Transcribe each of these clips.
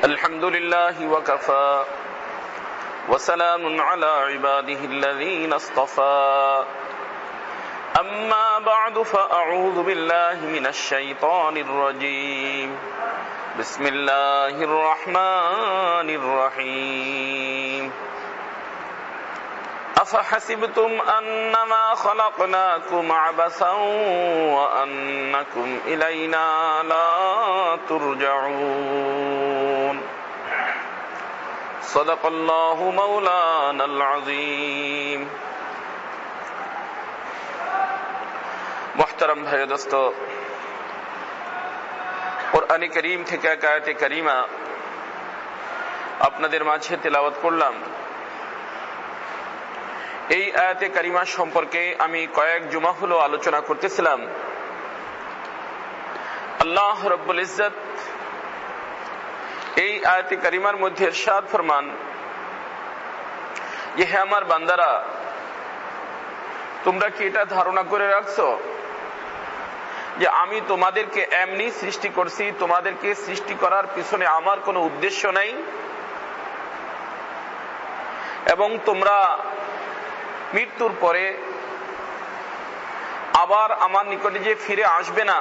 الحمد لله وكفى وسلام على عباده الذين اصطفى أما بعد فأعوذ بالله من الشيطان الرجيم بسم الله الرحمن الرحيم أفحسبتم أنما خلقناكم عبثا وأنكم إلينا لا ترجعون صدق الله مولانا العظيم محترم ভাই দোস্ত, কোরআনে কারীম থেকে এক আয়াতে কারিমা আপনাদের মাঝে তেলাওয়াত করলাম। এই আয়াতে কারিমা সম্পর্কে আমি কয়েক জুমা হলো আলোচনা করতেছিলাম। আল্লাহ রাব্বুল ইজ্জত এই আয়াতে কারিমার মধ্যে ইরশাদ ফরমান যে হে আমার বান্দারা, তোমরা কি এটা ধারণা করে রাখছো যে আমি তোমাদেরকে এমনি সৃষ্টি করছি, তোমাদেরকে সৃষ্টি করার পিছনে আমার কোনো উদ্দেশ্য নাই, এবং তোমরা মৃত্যুর পরে আবার আমার নিকটে যে ফিরে আসবে না,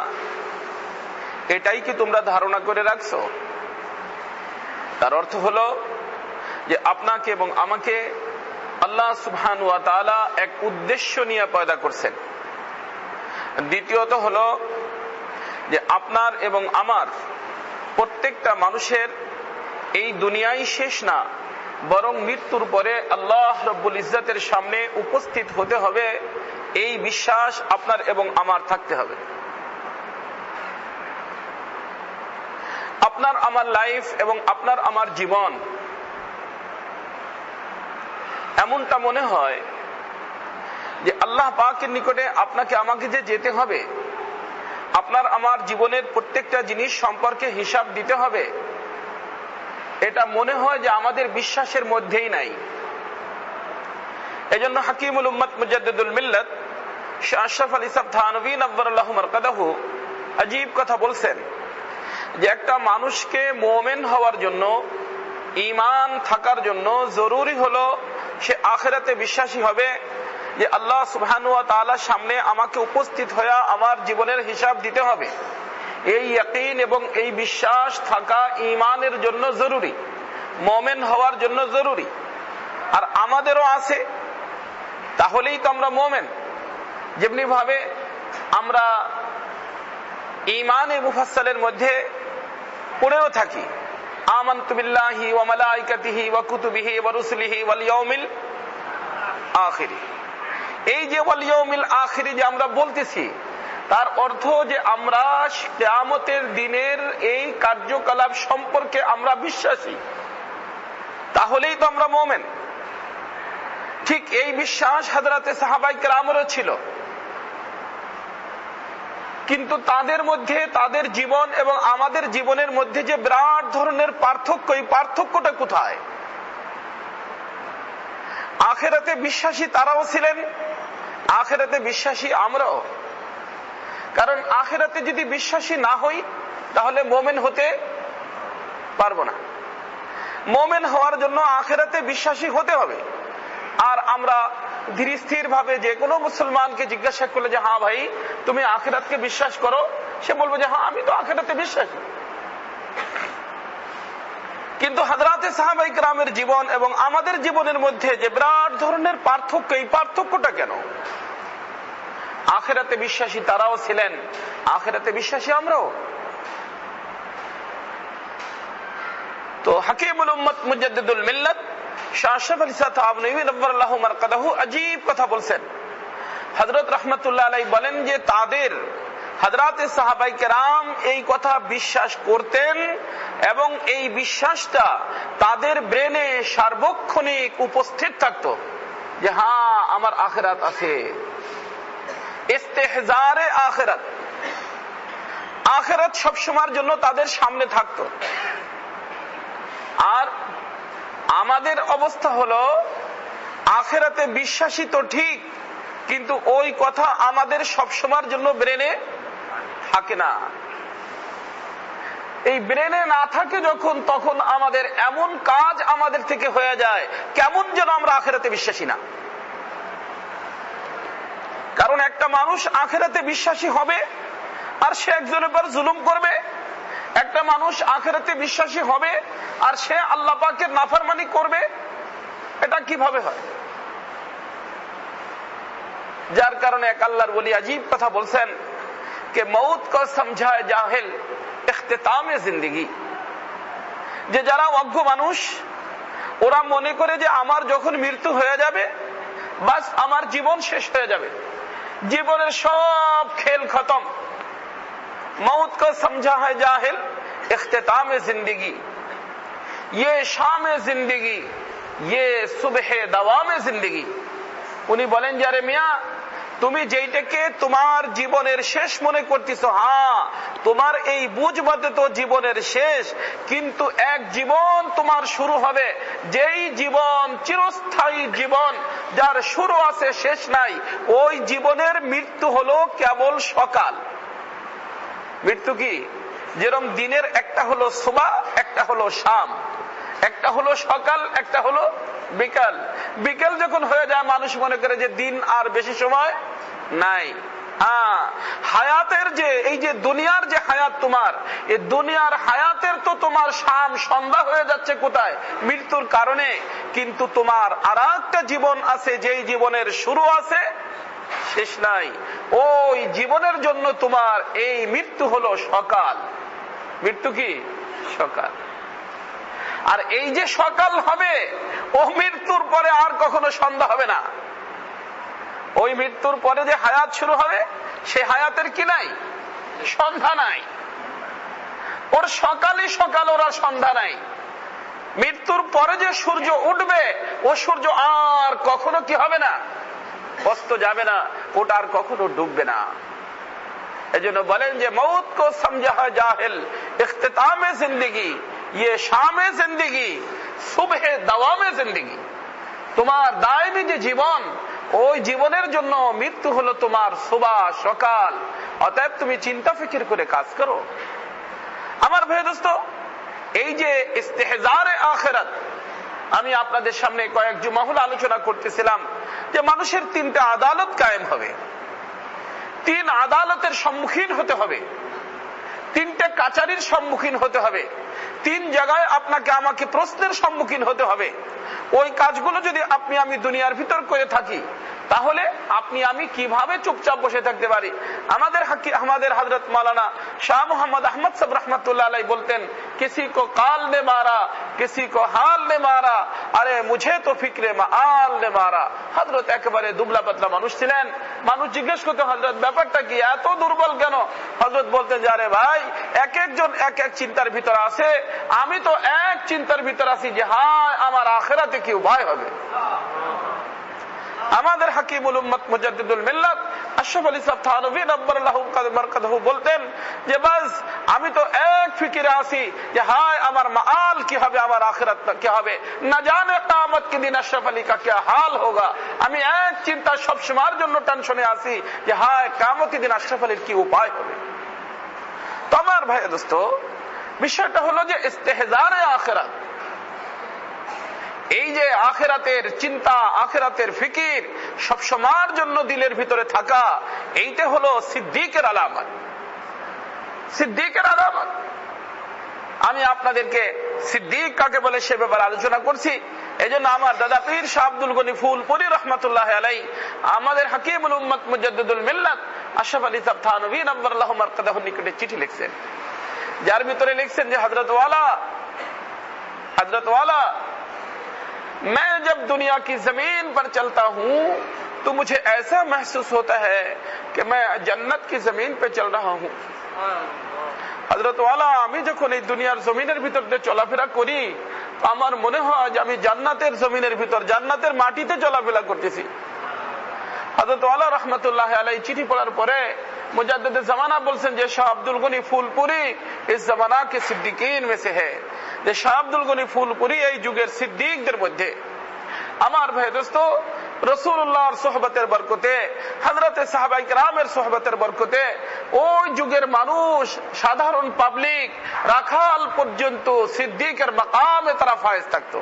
এটাই কি তোমরা ধারণা করে রাখছো? তার অর্থ হলো যে আপনাকে এবং আমাকে আল্লাহ সুবহানাহু ওয়া তাআলা এক উদ্দেশ্য নিয়ে পয়দা করছেন। দ্বিতীয়ত হলো যে আপনার এবং আমার প্রত্যেকটা মানুষের এই দুনিয়াই শেষ না, বরং মৃত্যুর পরে আল্লাহ রাব্বুল ইজ্জতের সামনে উপস্থিত হতে হবে, এই বিশ্বাস আপনার এবং আমার থাকতে হবে। আপনার আমার লাইফ এবং আপনার আমার জীবন এমনটা মনে হয় যে আল্লাহ পাকের নিকটে আপনাকে আমাকে যে যেতে হবে, আপনার আমার জীবনের প্রত্যেকটা জিনিস সম্পর্কে হিসাব দিতে হবে, এটা মনে হয় যে আমাদের বিশ্বাসের মধ্যেই নাই। এজন্য হাকিমুল উম্মত মুজাদ্দিদুল মিল্লাত শাহ আশরাফ আলী সাহেব থানভী নব্বরাল্লাহু মারকাদাহু আজীব কথা বলছেন যে একটা মানুষকে মুমিন হওয়ার জন্য, ঈমান থাকার জন্য জরুরি হলো সে আখিরাতে বিশ্বাসী হবে যে আল্লাহ সুবহানাহু ওয়া তাআলার সামনে আমাকে উপস্থিত হয়ে আমার জীবনের হিসাব দিতে হবে। এই ইয়াকিন এবং এই বিশ্বাস থাকা ঈমানের জন্য জরুরি, মুমিন হওয়ার জন্য জরুরি। আর আমাদেরও আছে, তাহলেই তো আমরা মুমিন। যেমনি ভাবে আমরা ঈমানে মুফাসসালের মধ্যে পড়েও থাকি আমানতু বিল্লাহি ওয়া মালাইকাতিহি ওয়া কুতুবিহি ওয়া রুসুলিহি ওয়াল ইয়াউমিল আখির। এই যে ওয়াল ইয়াউমিল আখির যে আমরা বলতেছি, তার অর্থ যে আমরা কিয়ামতের দিনের এই কার্যকলাপ সম্পর্কে আমরা বিশ্বাসী, তাহলেই তো আমরা মুমিন। ঠিক এই বিশ্বাস হযরতে সাহাবায়ে কেরামেরও ছিল, কিন্তু তাদের মধ্যে, তাদের জীবন এবং আমাদের জীবনের মধ্যে যে বিরাট ধরনের পার্থক্য, এই পার্থক্যটা কোথায়? আখিরাতে বিশ্বাসী তারাও ছিলেন, আখিরাতে বিশ্বাসী আমরাও। কারণ আখিরাতে যদি বিশ্বাসী না হই তাহলে মুমিন হতে পারবো না। মুমিন হওয়ার জন্য আখিরাতে বিশ্বাসী হতে হবে। আর আমরা ধীর স্থির ভাবে যে কোনো মুসলমানকে জিজ্ঞাসা করলে যে হ্যাঁ ভাই তুমি আখিরাতকে বিশ্বাস করো, সে বলবে যে হ্যাঁ আমি তো আখিরাতে বিশ্বাসী। কিন্তু হযরতে সাহাবায়ে কেরামের জীবন এবং আমাদের জীবনের মধ্যে যে বিরাট ধরনের পার্থক্য, এই পার্থক্যটা কেন? আখিরাতে বিশ্বাসী তারাও ছিলেন, আখিরাতে বিশ্বাসী আমরাও। তো হাকিমুল উম্মত মুজাদ্দিদুল মিল্লাত শাহ আশরাফ আলী সাহেব থানভী নব্বরাল্লাহু মারকাদাহু আজীব কথা বলছেন। হযরত রাহমাতুল্লাহ আলাইহি বলেন যে তাদের হযরতে সাহাবায়ে কেরাম এই কথা বিশ্বাস করতেন এবং এই বিশ্বাসটা তাদের ব্রেনে সার্বক্ষণিক উপস্থিত থাকতো যে হ্যাঁ আমার আখিরাত আছে। ইস্তেহজারে আখিরাত, আখিরাত সবসময়ের জন্য তাদের সামনে থাকতো। আর আমাদের অবস্থা হলো আখিরাতে বিশ্বাসী তো ঠিক, কিন্তু ওই কথা আমাদের সবসময়ের জন্য ব্রেনে থাকে না। এই ব্রেনে না থাকে যখন, তখন আমাদের এমন কাজ আমাদের থেকে হয়ে যায় কেমন যেন আমরা আখিরাতে বিশ্বাসী না। কারণ একটা মানুষ আখিরাতে বিশ্বাসী হবে আর সে একজনের উপর জুলুম করবে, একটা মানুষ আখিরাতে বিশ্বাসী হবে আর সে আল্লাহ পাকের নাফরমানি করবে, এটা কিভাবে হয়? যার কারণে এক আল্লাহর ওলি আজীব কথা বলছেন कि मौत को समझाए जाहिल इख्तिताम जिंदगी, যে যারা অজ্ঞ মানুষ ওরা মনে করে যে আমার যখন মৃত্যু হয়ে যাবে বাস আমার জীবন শেষ হয়ে যাবে, জীবনের সব খেল খতম। मौत को समझा है जाहिल इख्तिताम जिंदगी, ये शाम जिंदगी ये सुबह दवाम जिंदगी। উনি বলেন যে আরে মিয়া, তুমি যেইটাকে তোমার জীবনের শেষ মনে করতেছো, হ্যাঁ তোমার এই বুঝ মতে তো জীবনের শেষ, কিন্তু এক জীবন তোমার শুরু হবে, যেই জীবন চিরস্থায়ী জীবন, যার শুরু আছে শেষ নাই। ওই জীবনের মৃত্যু হলো কেবল সকাল। মৃত্যু কি? যেরকম দিনের একটা হলো সুবা, একটা হলো শাম, একটা হলো সকাল, একটা হলো বিকাল। বিকাল যখন হয়ে যায় মানুষ মনে করে যে দিন আর বেশি সময় নাই। হায়াতের যে এই যে দুনিয়ার যে হায়াত তোমার, এই দুনিয়ার হায়াতের তো তোমার শাম সন্ধ্যা হয়ে যাচ্ছে কোথায়? মৃত্যুর কারণে। কিন্তু তোমার আর একটা জীবন আছে, যেই জীবনের শুরু আছে শেষ নাই। ওই জীবনের জন্য তোমার এই মৃত্যু হলো সকাল। মৃত্যু কি? সকাল। আর এই যে সকাল হবে, ও মৃত্যুর পরে আর কখনো সন্ধ্যা হবে না। ওই মৃত্যুর পরে যে হায়াত শুরু হবে, সে হায়াতের কি নাই? সন্ধ্যা নাই। ওর সকালই সকাল, ওর আর সন্ধ্যা নাই। মৃত্যুর পরে যে সূর্য উঠবে, ও সূর্য আর কখনো কি হবে না? অস্ত যাবে না, ওটা আর কখনো ডুববে না। এজন্য বলেন যে মৌত কো সমঝা হয় জাহিল ইখতিতামে জিন্দেগি, ये शाम जिंदगी सुबह दवामे जिंदगी। তোমার দায়মি যে জীবন, ওই জীবনের জন্য মৃত্যু হলো তোমার সুবাহ সকাল। অতএব তুমি চিন্তা ফিকির করে কাজ করো। আমার ভাই দোস্ত, এই যে ইস্তেহজারে আখিরাত, আমি আপনাদের সামনে কয়েক জুমা হলো আলোচনা করতেছিলাম যে মানুষের তিনটা আদালত কায়েম হবে, তিন আদালতের সম্মুখীন হতে হবে, তিনটা কাচারির সম্মুখীন হতে হবে, তিন জায়গায় আপনাকে আমাকে প্রশ্নের সম্মুখীন হতে হবে। ওই কাজগুলো যদি আপনি আমি দুনিয়ার ভিতর করে থাকি, তাহলে আপনি আমি কিভাবে চুপচাপ বসে থাকতে পারি? আমাদের হযরত মাওলানা শাহ মোহাম্মদ আহমদ সাহেব রহমাতুল্লাহ আলাইহি বলতেন, किसी को काल ने मारा किसी को हाल ने मारा अरे मुझे तो फिक्रे माल ने मारा। হযরত একেবারে দুবলা পাতলা মানুষ ছিলেন। মানুষ জিজ্ঞেস করতে, হযরত ব্যাপারটা কি, এত দুর্বল কেন? হযরত বলতেন যে আরে ভাই, এক একজন এক এক চিন্তার ভিতর আছে, আমি তো এক চিন্তার ভিতর আছি যে হায় আমার আখিরাতে কি উপায় হবে। আমাদের হাকিমুল উম্মত মুজাদ্দিদুল মিল্লাত আশরাফ আলী সাহেব থানভী নব্বরুল্লাহু বারাকাতুহু বলতেন যে বাস আমি তো এক ফিকিরে আছি যে হায় আমার মাল কি হবে, আমার আখিরাত কি হবে, না জানে কিয়ামত के दिन আশরাফ আলী का क्या हाल होगा। আমি এক চিন্তা সব সময়ের জন্য টেনশনে আছি যে হায় কিয়ামত के दिन আশরাফ আলীর কি উপায় হবে। তো আমার ভাই দোস্ত, বিষয়টা হলো যে ইস্তেহজারে আখিরাত, এই যে আখিরাতের চিন্তা, আখিরাতের ফিকির সব সময়ের জন্য দিলের ভিতরে থাকা, এইটা হলো সিদ্দিকের আলামত। সিদ্দিকের আলামত। আমি আপনাদেরকে সিদ্দিক কাকে বলে সে ব্যাপারে আলোচনা করছি। এই জন্য আমার দাদা পীর শাহ আব্দুল গনি ফুলপুরি রহমাতুল্লাহ আলাইহি আমাদের হাকিমুল উম্মত মুজাদ্দিদুল মিল্লাত আশরাফ আলী সাহেব থানভী নব্বরুল্লাহু মারকাদাহুর নিকটে চিঠি লিখছেন, যার ভিতরে লিখছেন যে হযরত ওয়ালা मैं जब दुनिया की जमीन पर चलता हूँ तो मुझे ऐसा महसूस होता है कि मैं जन्नत की जमीन पे चल रहा हूँ। हजरत वाला আমি যখন এই দুনিয়ার জমিনের ভিতর দিয়ে চলাফেরা করি, আমার মনে হয় যে আমি জান্নাতের জমিনের ভিতর, জান্নাতের মাটিতে চলাফেরা করতেছি। হযরত ওয়ালা রাহমাতুল্লাহ আলাইহি চিঠি পড়ার পরে মুজাদ্দিদ জামানা বলছেন যে শাহ আব্দুল গনি ফুলপুরি इस जमाना के सिद्दीकीन में से है, যে শাহ আব্দুল গনি ফুলপুরি এই যুগের সিদ্দিকদের মধ্যে। আমার ভাই দোস্ত, রাসূলুল্লাহর সোহবতের বরকতে, হযরতে সাহাবায়ে কেরামের সোহবতের বরকতে ওই যুগের মানুষ, সাধারণ পাবলিক, রাখাল পর্যন্ত সিদ্দিকের মাকামে তারা ফায়েজ থাকতো।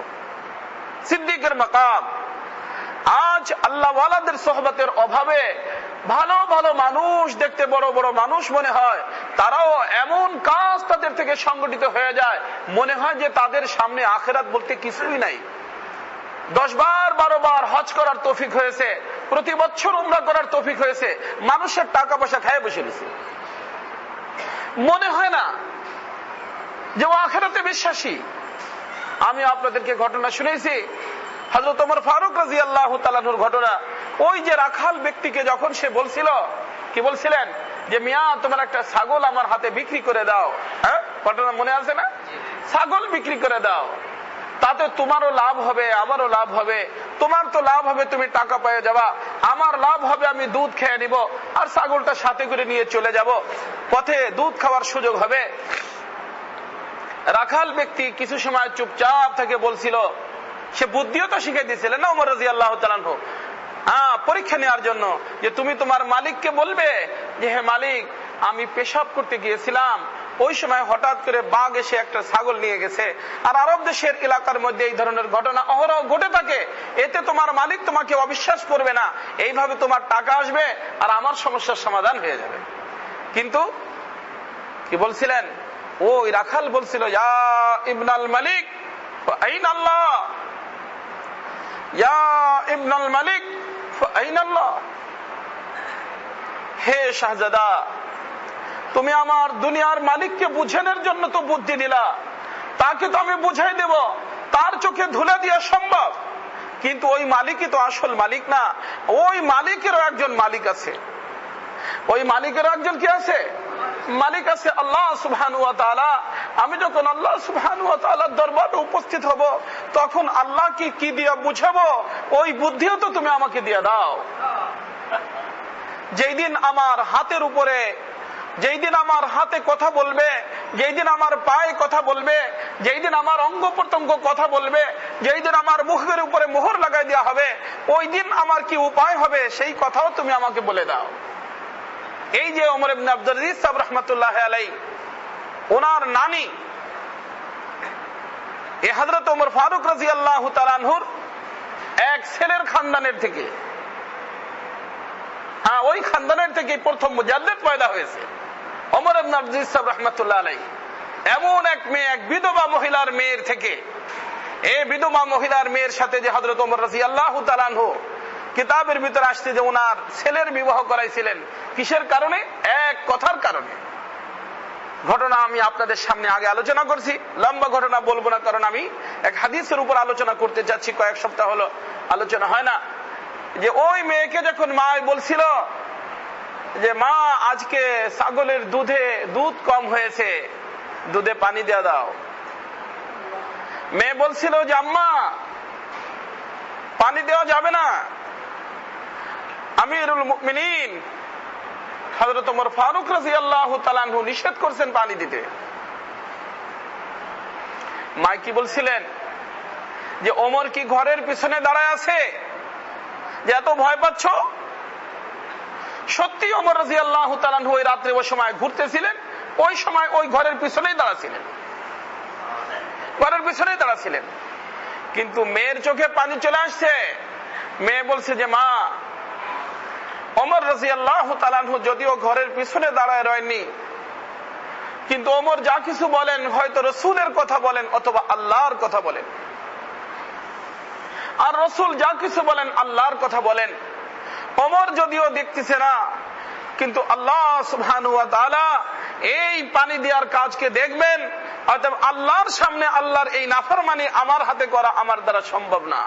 সিদ্দিকের মাকাম। আজ আল্লাহ ওয়ালাদের সোহবতের অভাবে ভালো ভালো মানুষ দেখতে বড় বড় মানুষ মনে হয়, তারাও এমন কাজ তাদের থেকে সংগঠিত হয়ে যায়, মনে হয় যে তাদের সামনে আখিরাত বলতে কিছুই নাই। 10 বার 12 বার হজ করার তৌফিক হয়েছে, প্রতি বছর উমরা করার তৌফিক হয়েছে, মানুষের টাকা পয়সা খেয়ে বসে রয়েছে। মনে হয় না যে ও আখিরাতে বিশ্বাসী। আমি আপনাদেরকে ঘটনা শুনেছি, হযরত ওমর ফারুক রাদিয়াল্লাহু তাআলা আনহুর ঘটনা। ওই যে রাখাল ব্যক্তিকে যখন সে বলছিল, কি বলছিলেন যে মিয়া তোমার একটা ছাগল আমার হাতে বিক্রি করে দাও, হ্যাঁ ঘটনা মনে আছে না? ছাগল বিক্রি করে দাও, তাতে তোমারও লাভ হবে আমারও লাভ হবে। তোমার তো লাভ হবে তুমি টাকা পেয়ে যাবা, আমার লাভ হবে আমি দুধ খেয়ে নিব, আর ছাগলটা সাথে করে নিয়ে চলে যাব, পথে দুধ খাওয়ার সুযোগ হবে। রাখাল ব্যক্তি কিছু সময় চুপচাপ থেকে বলছিল, সে বুদ্ধিও তো শিখে দিয়েছিলেন না ওমর রাদিয়াল্লাহু তাআলা আনহু, পরীক্ষা নেওয়ার জন্য, যে তুমি তোমার মালিককে বলবে যে হে মালিক, আমি পেশাব করতে গিয়েছিলাম, ওই সময় হঠাৎ করে বাঘ এসে একটা ছাগল নিয়ে গেছে। আর আরব দেশের এলাকার মধ্যে এই ধরনের ঘটনা অহরহ ঘটে থাকে, এতে তোমার মালিক তোমাকে অবিশ্বাস করবে না, এইভাবে তোমার টাকা আসবে আর আমার সমস্যার সমাধান হয়ে যাবে। কিন্তু কি বলছিলেন ওই রাখাল? বলছিল ইয়া ইবনাল মালিক আইন আল্লাহ, ইয়া ইবনাল মালিক আইন আল্লাহ। হে শাহজাদা, তুমি আমার দুনিয়ার মালিককে বুঝানোর জন্য তো বুদ্ধি দিলা, তাকে তো আমি বুঝাই দেব, তার চোখে ধুলা দেওয়া সম্ভব, কিন্তু ওই মালিকই তো আসল মালিক না। ওই মালিকেরও একজন মালিক আছে, ওই মালিকেরও একজন কি আছে? মালিক আছে, আল্লাহ সুবহানাহু ওয়া তাআলা। আমি যখন আল্লাহ সুবহানাহু ওয়া তাআলার দরবারে উপস্থিত হব, তখন আল্লাহকে কি দিয়া বুঝাবো, ওই বুদ্ধিও তো তুমি আমাকে দিয়ে দাও। যেই দিন আমার হাতের উপরে, যেই দিন আমার হাতে কথা বলবে, যেই দিন আমার পায়ে কথা বলবে, যেই দিন আমার অঙ্গ প্রত্যঙ্গ কথা বলবে, যেই দিন আমার মুখের উপরে মোহর লাগাই দেওয়া হবে, ওই দিন আমার কি উপায় হবে সেই কথাও তুমি আমাকে বলে দাও। এই যে ওমর ইবনে আব্দুল আজিজ সাহেব রাহমাতুল্লাহি আলাইহি, ওনার নানি এই হযরত ওমর ফারুক রাদিয়াল্লাহু তাআলা আনহুর এক ছেলের খানদানের থেকে, ওই খানদানের থেকে প্রথম মুজাদ্দিদ পয়দা হয়েছে ওমর ইবনে আব্দুল আজিজ সাহেব রাহমাতুল্লাহি আলাইহি। এমন এক মেয়ে, এক বিধবা মহিলার মেয়ের থেকে, এই বিধবা মহিলার মেয়ের সাথে যে হযরত ওমর রাদিয়াল্লাহু তাআলা আনহু কিতাবের ভিতরে আসছে যে ওনার ছেলের বিবাহ করাইছিলেন, কিসের কারণে? এক কথার কারণে। ঘটনা আমি আপনাদের সামনে আগে আলোচনা করছি, লম্বা ঘটনা বলবো না, কারণ আমি এক হাদিসের উপর আলোচনা করতে যাচ্ছি, কয়েক সপ্তাহ হলো আলোচনা হয় না। যে ওই মেয়েকে যখন মা বলছিল যে মা আজকে ছাগলের দুধ কম হয়েছে, দুধে পানি দেওয়া দাও, মেয়ে বলছিল যে আম্মা পানি দেওয়া যাবে না, আমিরুল মুমিনিন হযরত ওমর ফারুক রাদিয়াল্লাহু তাআলা আনহু নিষেধ করেছেন পানি দিতে। মা কি বলছিলেন যে ওমর কি ঘরের পিছনে দাঁড়ায় আছে যে এত ভয় পাচ্ছ? সত্যি ওমর রাদিয়াল্লাহু তাআলা আনহু ওই রাত্রে ওই সময় ঘুরতেছিলেন, ওই সময় ওই ঘরের পিছনেই দাঁড়াছিলেন, ঘরের পিছনেই দাঁড়াছিলেন। কিন্তু মেয়ের চোখে পানি চলে আসছে। মেয়ে বলছে যে মা, ওমর রাদিয়াল্লাহু তাআলা আনহু যদিও ঘরের পিছনে দাঁড়ায় রয়নি, কিন্তু ওমর যা কিছু বলেন হয়তো রাসূলের কথা বলেন অথবা আল্লাহর কথা বলেন, আর রাসূল যা কিছু বলেন আল্লাহর কথা বলেন। ওমর যদিও দেখতেছে না, কিন্তু আল্লাহ সুবহানাহু ওয়া তাআলা এই পানি দেওয়ার কাজকে দেখবেন, অতএব আল্লাহর সামনে আল্লাহর এই নাফরমানি আমার হাতে করা আমার দ্বারা সম্ভব না।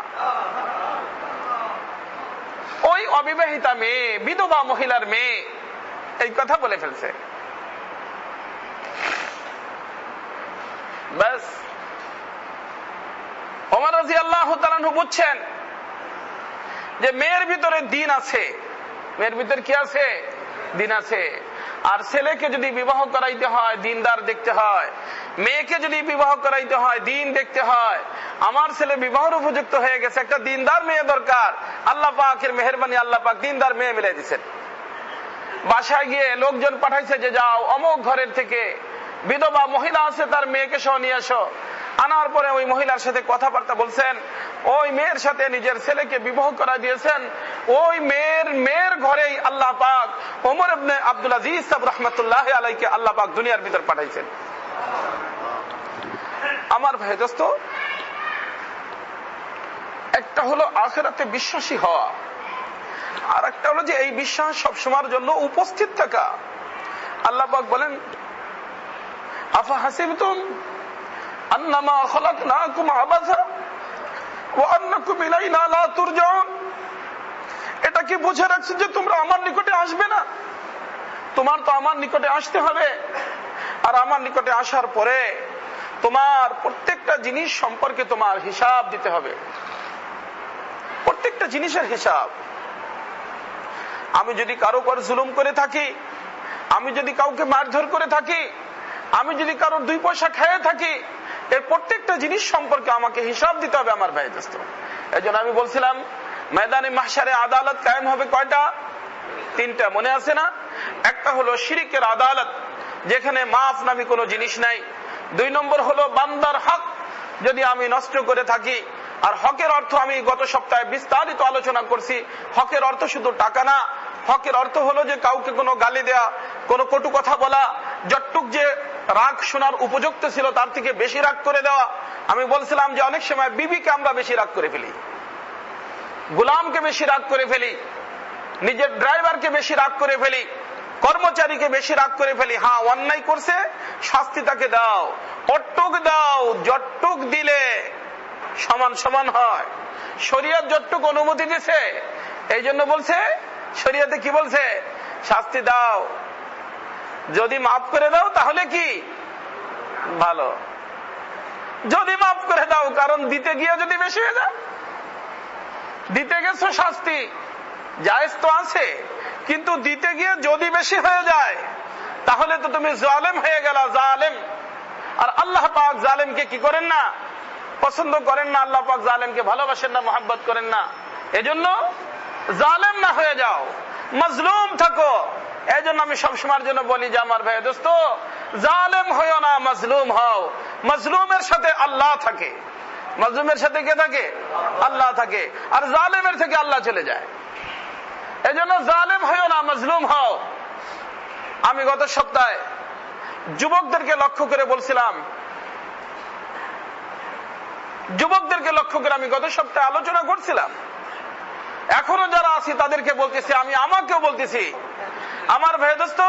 ওই অবিবাহিতা মেয়ে, বিধবা মহিলার মেয়ে এই কথা বলে ফেলছে। ব্যাস ওমর রাদিয়াল্লাহু তাআলা আনহু বুঝছেন যে মেয়ের ভিতরে দিন আছে, মেয়ের ভিতরে কি আছে? দিন আছে। আর ছেলেকে যদি বিবাহ করাইতে হয় দিনদার দেখতে হয়, মেয়েকে যদি বিবাহ করাইতে হয় দিন দেখতে হয়। আমার ছেলে বিবাহের উপযুক্ত হয়ে গেছে, একটা দিনদার মেয়ে দরকার, আল্লাহ পাকের মেহেরবানি, আল্লাহ পাক দিনদার মেয়ে মিলাই দিচ্ছেন। বাসায় গিয়ে লোকজন পাঠাইছে যে যাও অমুক ঘরের থেকে বিধবা মহিলা আছে তার মেয়েকে সহ নিয়ে আসো। আনার পরে ওই মহিলার সাথে কথাবার্তা বলছেন, ওই মেয়ের সাথে নিজের ছেলেকে বিবাহ করা দিয়েছেন। ওই মেয়ের ঘরেই আল্লাহ পাক ওমর ইবনে আব্দুল আজিজ সাহেব রহমতুল্লাহ আলাইকে আল্লাহ পাক দুনিয়ার ভিতর পাঠাইছেন। আমার ভাই দোস্ত, একটা হলো আখিরাতে বিশ্বাসী হওয়া, আর একটা হলো যে এই বিশ্বাস সবসময়ের জন্য উপস্থিত থাকা। আল্লাহ পাক বলেন, আফা হাসিবতুম আন্নামা খালাকনাকুম আবাসা ওয়া আন্নাকুম ইলাইনা লা তুরজাউন। এটা কি বুঝে রাখছো যে তোমরা আমার নিকটে আসবে না? তোমার তো আমার নিকটে আসতে হবে, আর আমার নিকটে আসার পরে তোমার প্রত্যেকটা জিনিস সম্পর্কে তোমার হিসাব দিতে হবে, প্রত্যেকটা জিনিসের হিসাব। আমি যদি কারো উপর জুলুম করে থাকি, আমি যদি কাউকে মারধর করে থাকি, আমি যদি কারোর 2 পয়সা খেয়ে থাকি, এর প্রত্যেকটা জিনিস সম্পর্কে আমাকে হিসাব দিতে হবে আমার ভাই দোস্ত। এজন্য আমি বলছিলাম ময়দানে মাহশারে আদালত কায়েম হবে কয়টা? 3টা, মনে আছে না? একটা হলো শিরকের আদালত, যেখানে মাফ নামে কোনো জিনিস নাই। 2 নম্বর হলো বান্দার হক যদি আমি নষ্ট করে থাকি। আর হকের অর্থ আমি গত সপ্তাহে বিস্তারিত আলোচনা করছি। হকের অর্থ শুধু টাকা না, হকের অর্থ হলো যে কাউকে কোনো গালি দেয়া, কোনো কটু কথা বলা, যতটুক যে রাগ শোনার উপযুক্ত ছিল তার থেকে বেশি রাগ করে দেওয়া। আমি বলছিলাম যে অনেক সময় বিবিকে আমরা বেশি রাগ করে ফেলি, গোলামকে বেশি রাগ করে ফেলি, নিজের ড্রাইভারকে বেশি রাগ করে ফেলি, কর্মচারীকে বেশি রাগ করে ফেলি। হ্যাঁ, অন্যায় করছে, শাস্তি তাকে দাও, অট্টুক দাও, যতটুক দিলে সমান সমান হয়। শরীয়ত যতটুক অনুমতি দিছে, এই জন্য বলছে শরীয়তে কি বলছে? শাস্তি দাও, যদি মাফ করে দাও তাহলে কি ভালো, যদি মাফ করে দাও। কারণ দিতে গিয়ে যদি বেশি হয়ে যায়, দিতে গেছো শাস্তি জায়েজ তো আছে, কিন্তু দিতে গিয়ে যদি বেশি হয়ে যায় তাহলে তো তুমি জালেম হয়ে গেলা, জালেম। আর আল্লাহ পাক জালেমকে কি করেন না? পছন্দ করেন না। আল্লাহ পাক জালেমকে ভালোবাসেন না, মহব্বত করেন না। এজন্য জালেম না হয়ে যাও, মজলুম থাকো। এই জন্য আমি সবসময়ের জন্য বলি যে আমার ভাই দোস্ত, জালেম হইও না, মজলুম হও। মজলুমের সাথে আল্লাহ থাকে, মজলুমের সাথে কে থাকে? আল্লাহ থাকে। আর জালেমের থেকে আল্লাহ চলে যায়। এই জন্য জালেম হইও না, মজলুম হও। আমি গত সপ্তাহে যুবকদেরকে লক্ষ্য করে বলছিলাম, যুবকদেরকে লক্ষ্য করে আমি গত সপ্তাহে আলোচনা করছিলাম। এখনো যারা আছি তাদেরকে বলতেছি, আমি আমাকেও বলতেছি, আমার ভাই দোস্ত,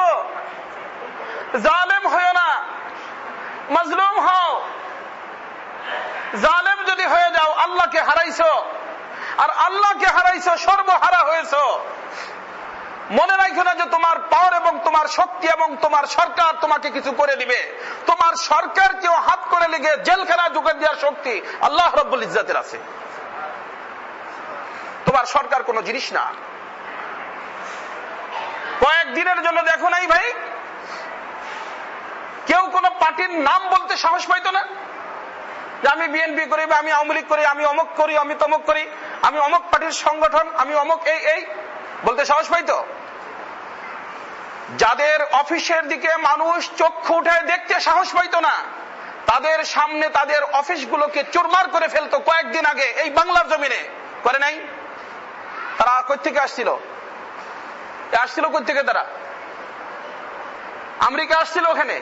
জালেম হইও না, মজলুম হও। জালেম যদি হয়ে যাও আল্লাহকে হারাইছো, আর আল্লাহকে হারাইছো সর্বহারা হয়েছো। মনে রাখো না যে তোমার পাওয়ার এবং তোমার শক্তি এবং তোমার সরকার তোমাকে কিছু করে দিবে। তোমার সরকার কেউ হাত করে লেগে জেলখানায় ঢুকে দেওয়ার শক্তি আল্লাহ রাব্বুল ইজ্জাতের আছে। তোমার সরকার কোনো জিনিস না। কয়েকদিনের জন্য দেখো নাই ভাই, কেউ কোন পার্টির নাম বলতে সাহস পাইতো না, যে আমি বিএনপি করি, বা আমি আওয়ামী লীগ করি, আমি অমুক করি, আমি তমুক করি, আমি অমুক পার্টির সংগঠন, আমি অমুক এই বলতে সাহস পাইতো। যাদের অফিসের দিকে মানুষ চক্ষু উঠায় দেখতে সাহস পাইতো না, তাদের সামনে তাদের অফিসগুলোকে চুরমার করে ফেলতো কয়েকদিন আগে এই বাংলার জমিনে, করে নাই? তারা কই থেকে আসছিল? আসছিল কই থেকে? তারা আমেরিকা আসছিল, ওখানে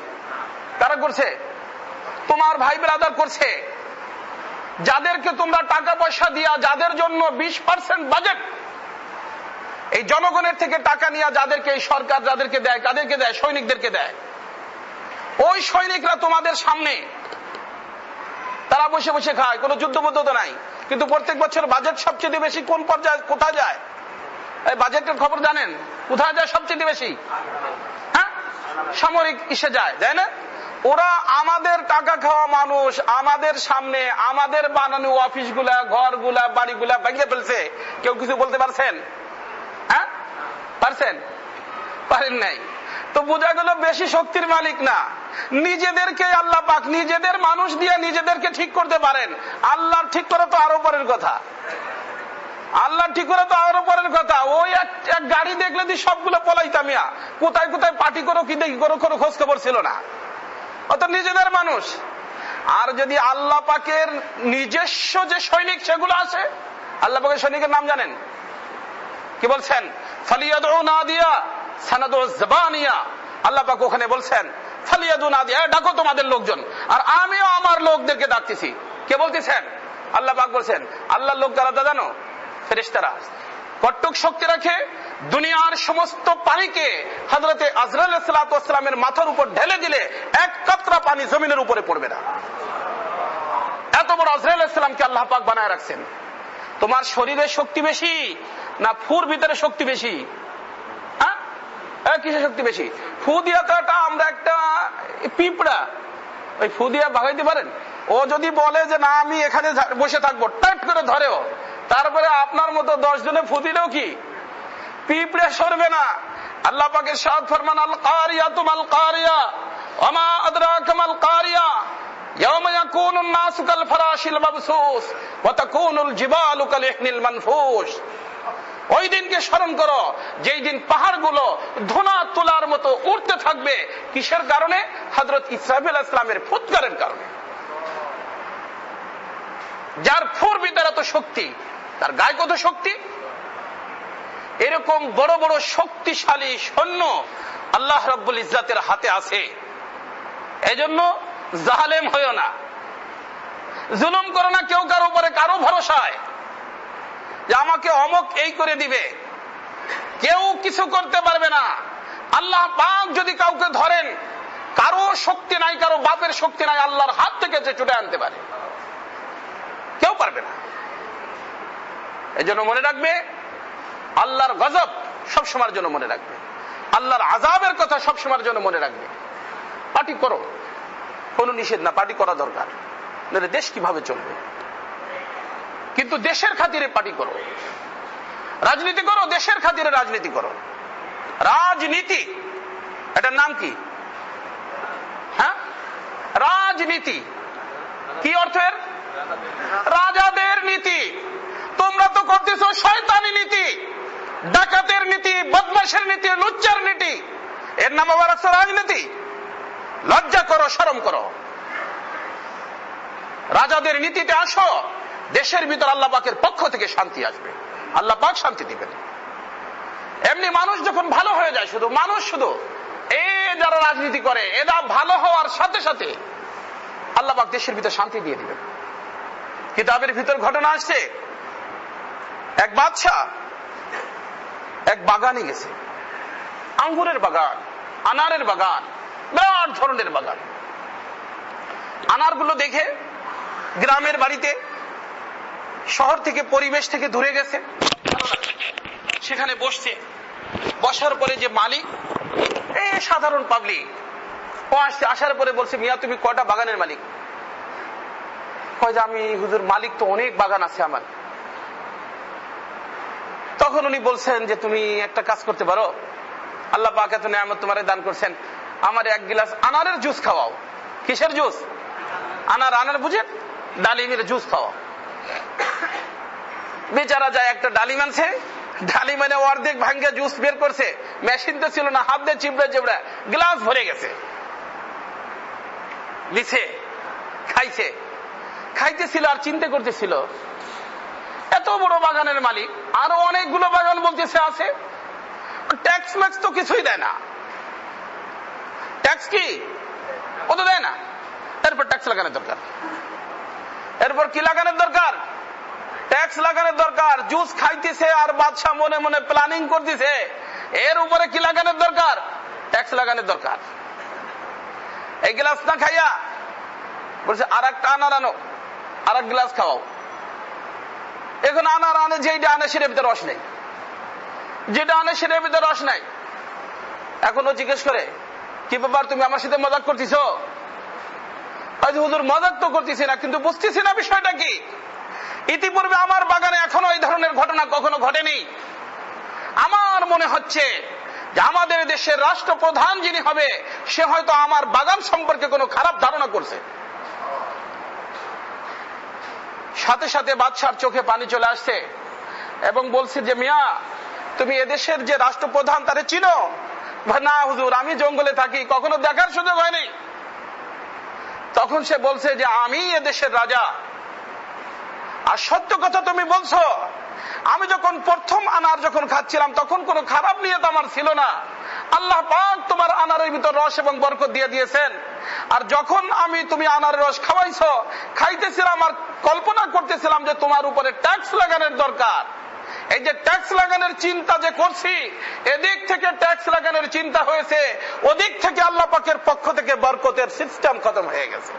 তারা করছে, তোমার ভাই ব্রাদার করছে। যাদেরকে তোমরা টাকা পয়সা দিয়া, যাদের জন্য 20% বাজেট এই জনগণের থেকে টাকা নিয়ে যাদেরকে এই সরকার যাদেরকে দেয়, কাদেরকে দেয়? সৈনিকদেরকে দেয়। ওই সৈনিকরা তোমাদের সামনে তারা বসে বসে খায়, কোনো যুদ্ধবদ্ধ তো নাই, কিন্তু প্রত্যেক বছর বাজেট সবচেয়ে বেশি কোন পর্যায়ে, কোথায় যায়? এই বাজেটের খবর জানেন? কোথায় যায় সবচেয়ে বেশি? হ্যাঁ, সামরিক ইসে যায়, তাই না? ওরা আমাদের টাকা খাওয়া মানুষ, আমাদের সামনে আমাদের বানানো অফিসগুলা, ঘরগুলা, বাড়িগুলা ভেঙে ফেলছে। কেউ কিছু বলতে পারছেন? হ্যাঁ, পারছেন? পারেন নাই। তো বোঝা গেল বেশি শক্তির মালিক না, নিজেদেরকে আল্লাহ পাক নিজেদের মানুষ দিয়ে নিজেদেরকে ঠিক করতে পারেন। আল্লাহ ঠিক করে তো আরো পরের কথা, আল্লাহ ঠিক করে তো আরো পরের কথা। ওই এক গাড়ি দেখলে দি সবগুলো পলাইতামিয়া, কোথায় কোথায় পার্টি করো কি দেখি করো কোনো খোঁজ খবর ছিল না, অত নিজেদের মানুষ। আর যদি আল্লাহ পাকের নিজস্ব যে সৈনিক সেগুলো আছে, আল্লাহ পাকের সৈনিকের নাম জানেন কি বলছেন? ফালিয়াদু নাদিয়া সানাদু জাবানিয়া। আল্লাহ পাক ওখানে বলছেন ফালিয়াদু নাদিয়া, ডাকো তোমাদের লোকজন, আর আমিও আমার লোকদেরকে ডাকতেছি। কে বলতেছেন? আল্লাহ পাক বলছেন। আল্লাহর লোক যারা জানো? ফেরেশতারা। কট্টক শক্তি রাখে, দুনিয়ার সমস্ত পানিকে হযরতে আজরাইল আলাইহিস সালাতু ওয়াস সালামের মাথার উপর ঢেলে দিলে এক কাতরা পানি জমিনের উপরে পড়বে না। এত বড় আজরাইল আলাইহিস সালামকে আল্লাহ পাক বানায় রাখছেন। তোমার শরীরে শক্তি বেশি না ফুর ভিতরে শক্তি বেশি? কিসের শক্তি বেশি? ফু দিয়া তো আমরা একটা পিঁপড়া, ওই ফু দিয়া ভাগাইতে পারেন? ও যদি বলে যে না আমি এখানে বসে থাকবো, টাইট করে ধরেও, তারপরে আপনার মতো 10 জনে ফু দিলেও কি পিঁপড়ে সরবে না। আল্লাহ পাক ইরশাদ ফরমান আল কারিয়াতু মাল কারিয়া ওয়া মা আদরাকা মাল কারিয়া ইয়াওমা ইয়াকুনুন নাসু কাল ফারাশিল মাবসুস ওয়া তাকুনুল জিবালু কাল ইহনিল মানফুস। ওই দিনকে স্মরণ করো যেই দিন পাহাড়গুলো ধোঁয়া তোলার মতো উঠতে থাকবে। কিসের কারণে? হযরত ইসরাফিল আলাইহিস সালামের ফুৎকারের কারণে। যার ফুর ভিতরে এত শক্তি, তার গায়ে কত শক্তি। এরকম বড় বড় শক্তিশালী সৈন্য আল্লাহ রাব্বুল ইজ্জাতের হাতে আছে। এজন্য জালেম হইও না, জুলুম করো না কেউ কারো উপরে, কারো ভরসায় যে আমাকে অমক এই করে দিবে। কেউ কিছু করতে পারবে না। আল্লাহ পাক যদি কাউকে ধরেন, কারো শক্তি নাই, কারো বাপের শক্তি নাই, আল্লাহর হাত থেকে যে ছুটে আনতে পারে, কেউ পারবে না। এজন্য মনে রাখবে আল্লাহর গজব সবসময়ের জন্য মনে রাখবে, আল্লাহর আযাবের কথা সবসময়ের জন্য মনে রাখবে। পার্টি করো, কোনো নিষেধ না, পার্টি করা দরকার, নাহলে দেশ কিভাবে চলবে। কিন্তু দেশের খাতিরে পার্টি করো, রাজনীতি করো, দেশের খাতিরে রাজনীতি করো। রাজনীতি এটার নাম কি? হ্যাঁ, রাজনীতি কি অর্থের? রাজাদের নীতি। তোমরা তো করতেছো শয়তানি নীতি, ডাকাতের নীতি, বদমাশের নীতি, লুচ্চার নীতি। এর নাম আবার আছে রাজনীতি। লজ্জা করো, শরম করো। রাজাদের নীতিতে আসো, দেশের ভিতর আল্লাহ পাকের পক্ষ থেকে শান্তি আসবে, আল্লাহ পাক শান্তি দিবেন। এমনি মানুষ যখন ভালো হয়ে যায়, শুধু মানুষ, শুধু যারা রাজনীতি করে এরা ভালো হওয়ার সাথে সাথে আল্লাহ পাক দেশের ভিতর শান্তি দিয়ে দিবেন। কিতাবের ভিতর ঘটনা আসছে, এক বাদশা এক বাগানে গেছে, আঙ্গুরের বাগান, আনারের বাগান, বিরাট ধরনের বাগান। আনারগুলো দেখে গ্রামের বাড়িতে, শহর থেকে, পরিবেশ থেকে দূরে গেছে, সেখানে বসছে। বসার পরে যে মালিক, সাধারণ পাবলিক, ও আসছে। আসার পরে বলছে, মিয়া তুমি কয়টা বাগানের মালিক? কয় যে আমি হুজুর মালিক তো অনেক বাগান আছে আমার। তখন উনি বলছেন যে তুমি একটা কাজ করতে পারো, আল্লাহ পাক এত নিয়ামত তোমারে দান করছেন, আমার এক গিলাস আনারের জুস খাওয়াও। কিসের জুস? আনার বুঝেন, ডালিমের জুস খাওয়াও। বেচারা যায়, একটা ডালিম আনছে, ডালিম মানে অর্ধেক ভাঙ্গে জুস বের করছে। মেশিন তো ছিল না, হাত দিয়ে চিবড়ে চিবড়ে গ্লাস ভরে গেছে। লিছে, খাইছে, খাইতেছিল আর চিন্তা করতেছিল, এত বড় বাগানের মালিক, আরো অনেকগুলো বাগান বলতেছে আছে, ট্যাক্স ম্যাক্স তো কিছুই দেয় না। ট্যাক্স কি? ও তো দেয় না। এরপর ট্যাক্স লাগানোর দরকার। এরপর কি লাগানোর দরকার? ট্যাক্স লাগানোর দরকার। জুস খাইতেছে আর বাদশা মনে মনে প্ল্যানিং করতেছে, এর উপরে কি লাগানোর দরকার? ট্যাক্স লাগানোর দরকার। এই গ্লাস না খাইয়া বলছে আর একটা আনার আনো, আর এক গ্লাস খাওয়াও। এখন আনার আনে, যেটা আনে সেটার ভিতরে রস নেই, যেটা আনে সেটার ভিতরে রস নাই। এখন ও জিজ্ঞেস করে, কি ব্যাপার, তুমি আমার সাথে মজাক করতেছো? হুজুর মজাক তো করতেছি না, কিন্তু বুঝতেছি না বিষয়টা কি। ইতিপূর্বে আমার বাগানে এখনো এই ধরনের ঘটনা কখনো ঘটেনি। আমার মনে হচ্ছে যে আমাদের দেশের রাষ্ট্রপ্রধান যিনি হবে সে হয়তো আমার বাগান সম্পর্কে কোনো খারাপ ধারণা করছে। সাথে সাথে বাদশার চোখে পানি চলে আসছে এবং বলছে যে মিয়া, তুমি এদেশের যে রাষ্ট্রপ্রধান তারে চিনো? না হুজুর, আমি জঙ্গলে থাকি, কখনো দেখার সুযোগ হয়নি। তখন সে বলছে যে আমি এদেশের রাজা। আর সত্য কথা তুমি বলছো, আমি যখন প্রথম আনার যখন খাচ্ছিলাম তখন কোনো খারাপ নিয়ত আমার ছিল না। আল্লাহ পাক তোমার আনারের ভিতর রস এবং বরকত দিয়ে দিয়েছেন। আর যখন তুমি আনারের রস খাওয়াইছো, খাইতেছিলাম আর কল্পনা করতেছিলাম যে তোমার উপরে ট্যাক্স লাগানোর দরকার। এই যে ট্যাক্স লাগানোর চিন্তা যে করছি, এদিক থেকে ট্যাক্স লাগানোর চিন্তা হয়েছে, ওদিক থেকে আল্লাহ পাকের পক্ষ থেকে বরকতের সিস্টেম খতম হয়ে গেছে।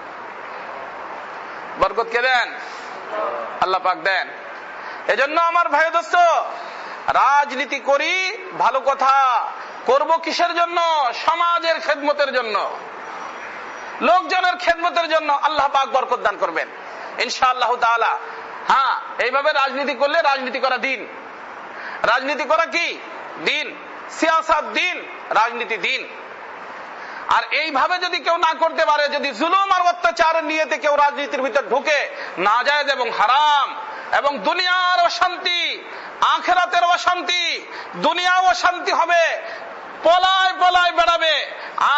বরকত কে দেন? আল্লাহ পাক দেন। এজন্য আমার ভাই দোস্ত, রাজনীতি করি ভালো কথা, করব কিসের জন্য? সমাজের খেদমতের জন্য, লোকজনের খেদমতের জন্য। আল্লাহ পাক বরকত দান করবেন ইনশাআল্লাহ তাআলা। হ্যাঁ, এইভাবে রাজনীতি করলে রাজনীতি করা দিন। রাজনীতি করা কি? দিন। সিয়াসাত দিন, রাজনীতি দিন। আর এইভাবে যদি কেউ না করতে পারে, যদি জুলুম আর অত্যাচারের নিয়তে কেউ রাজনীতির ভিতর ঢুকে, নাজায়েজ এবং হারাম এবং দুনিয়ার অশান্তি, আখিরাতের অশান্তি, দুনিয়াও অশান্তি হবে, পলায় পলায় বেড়াবে,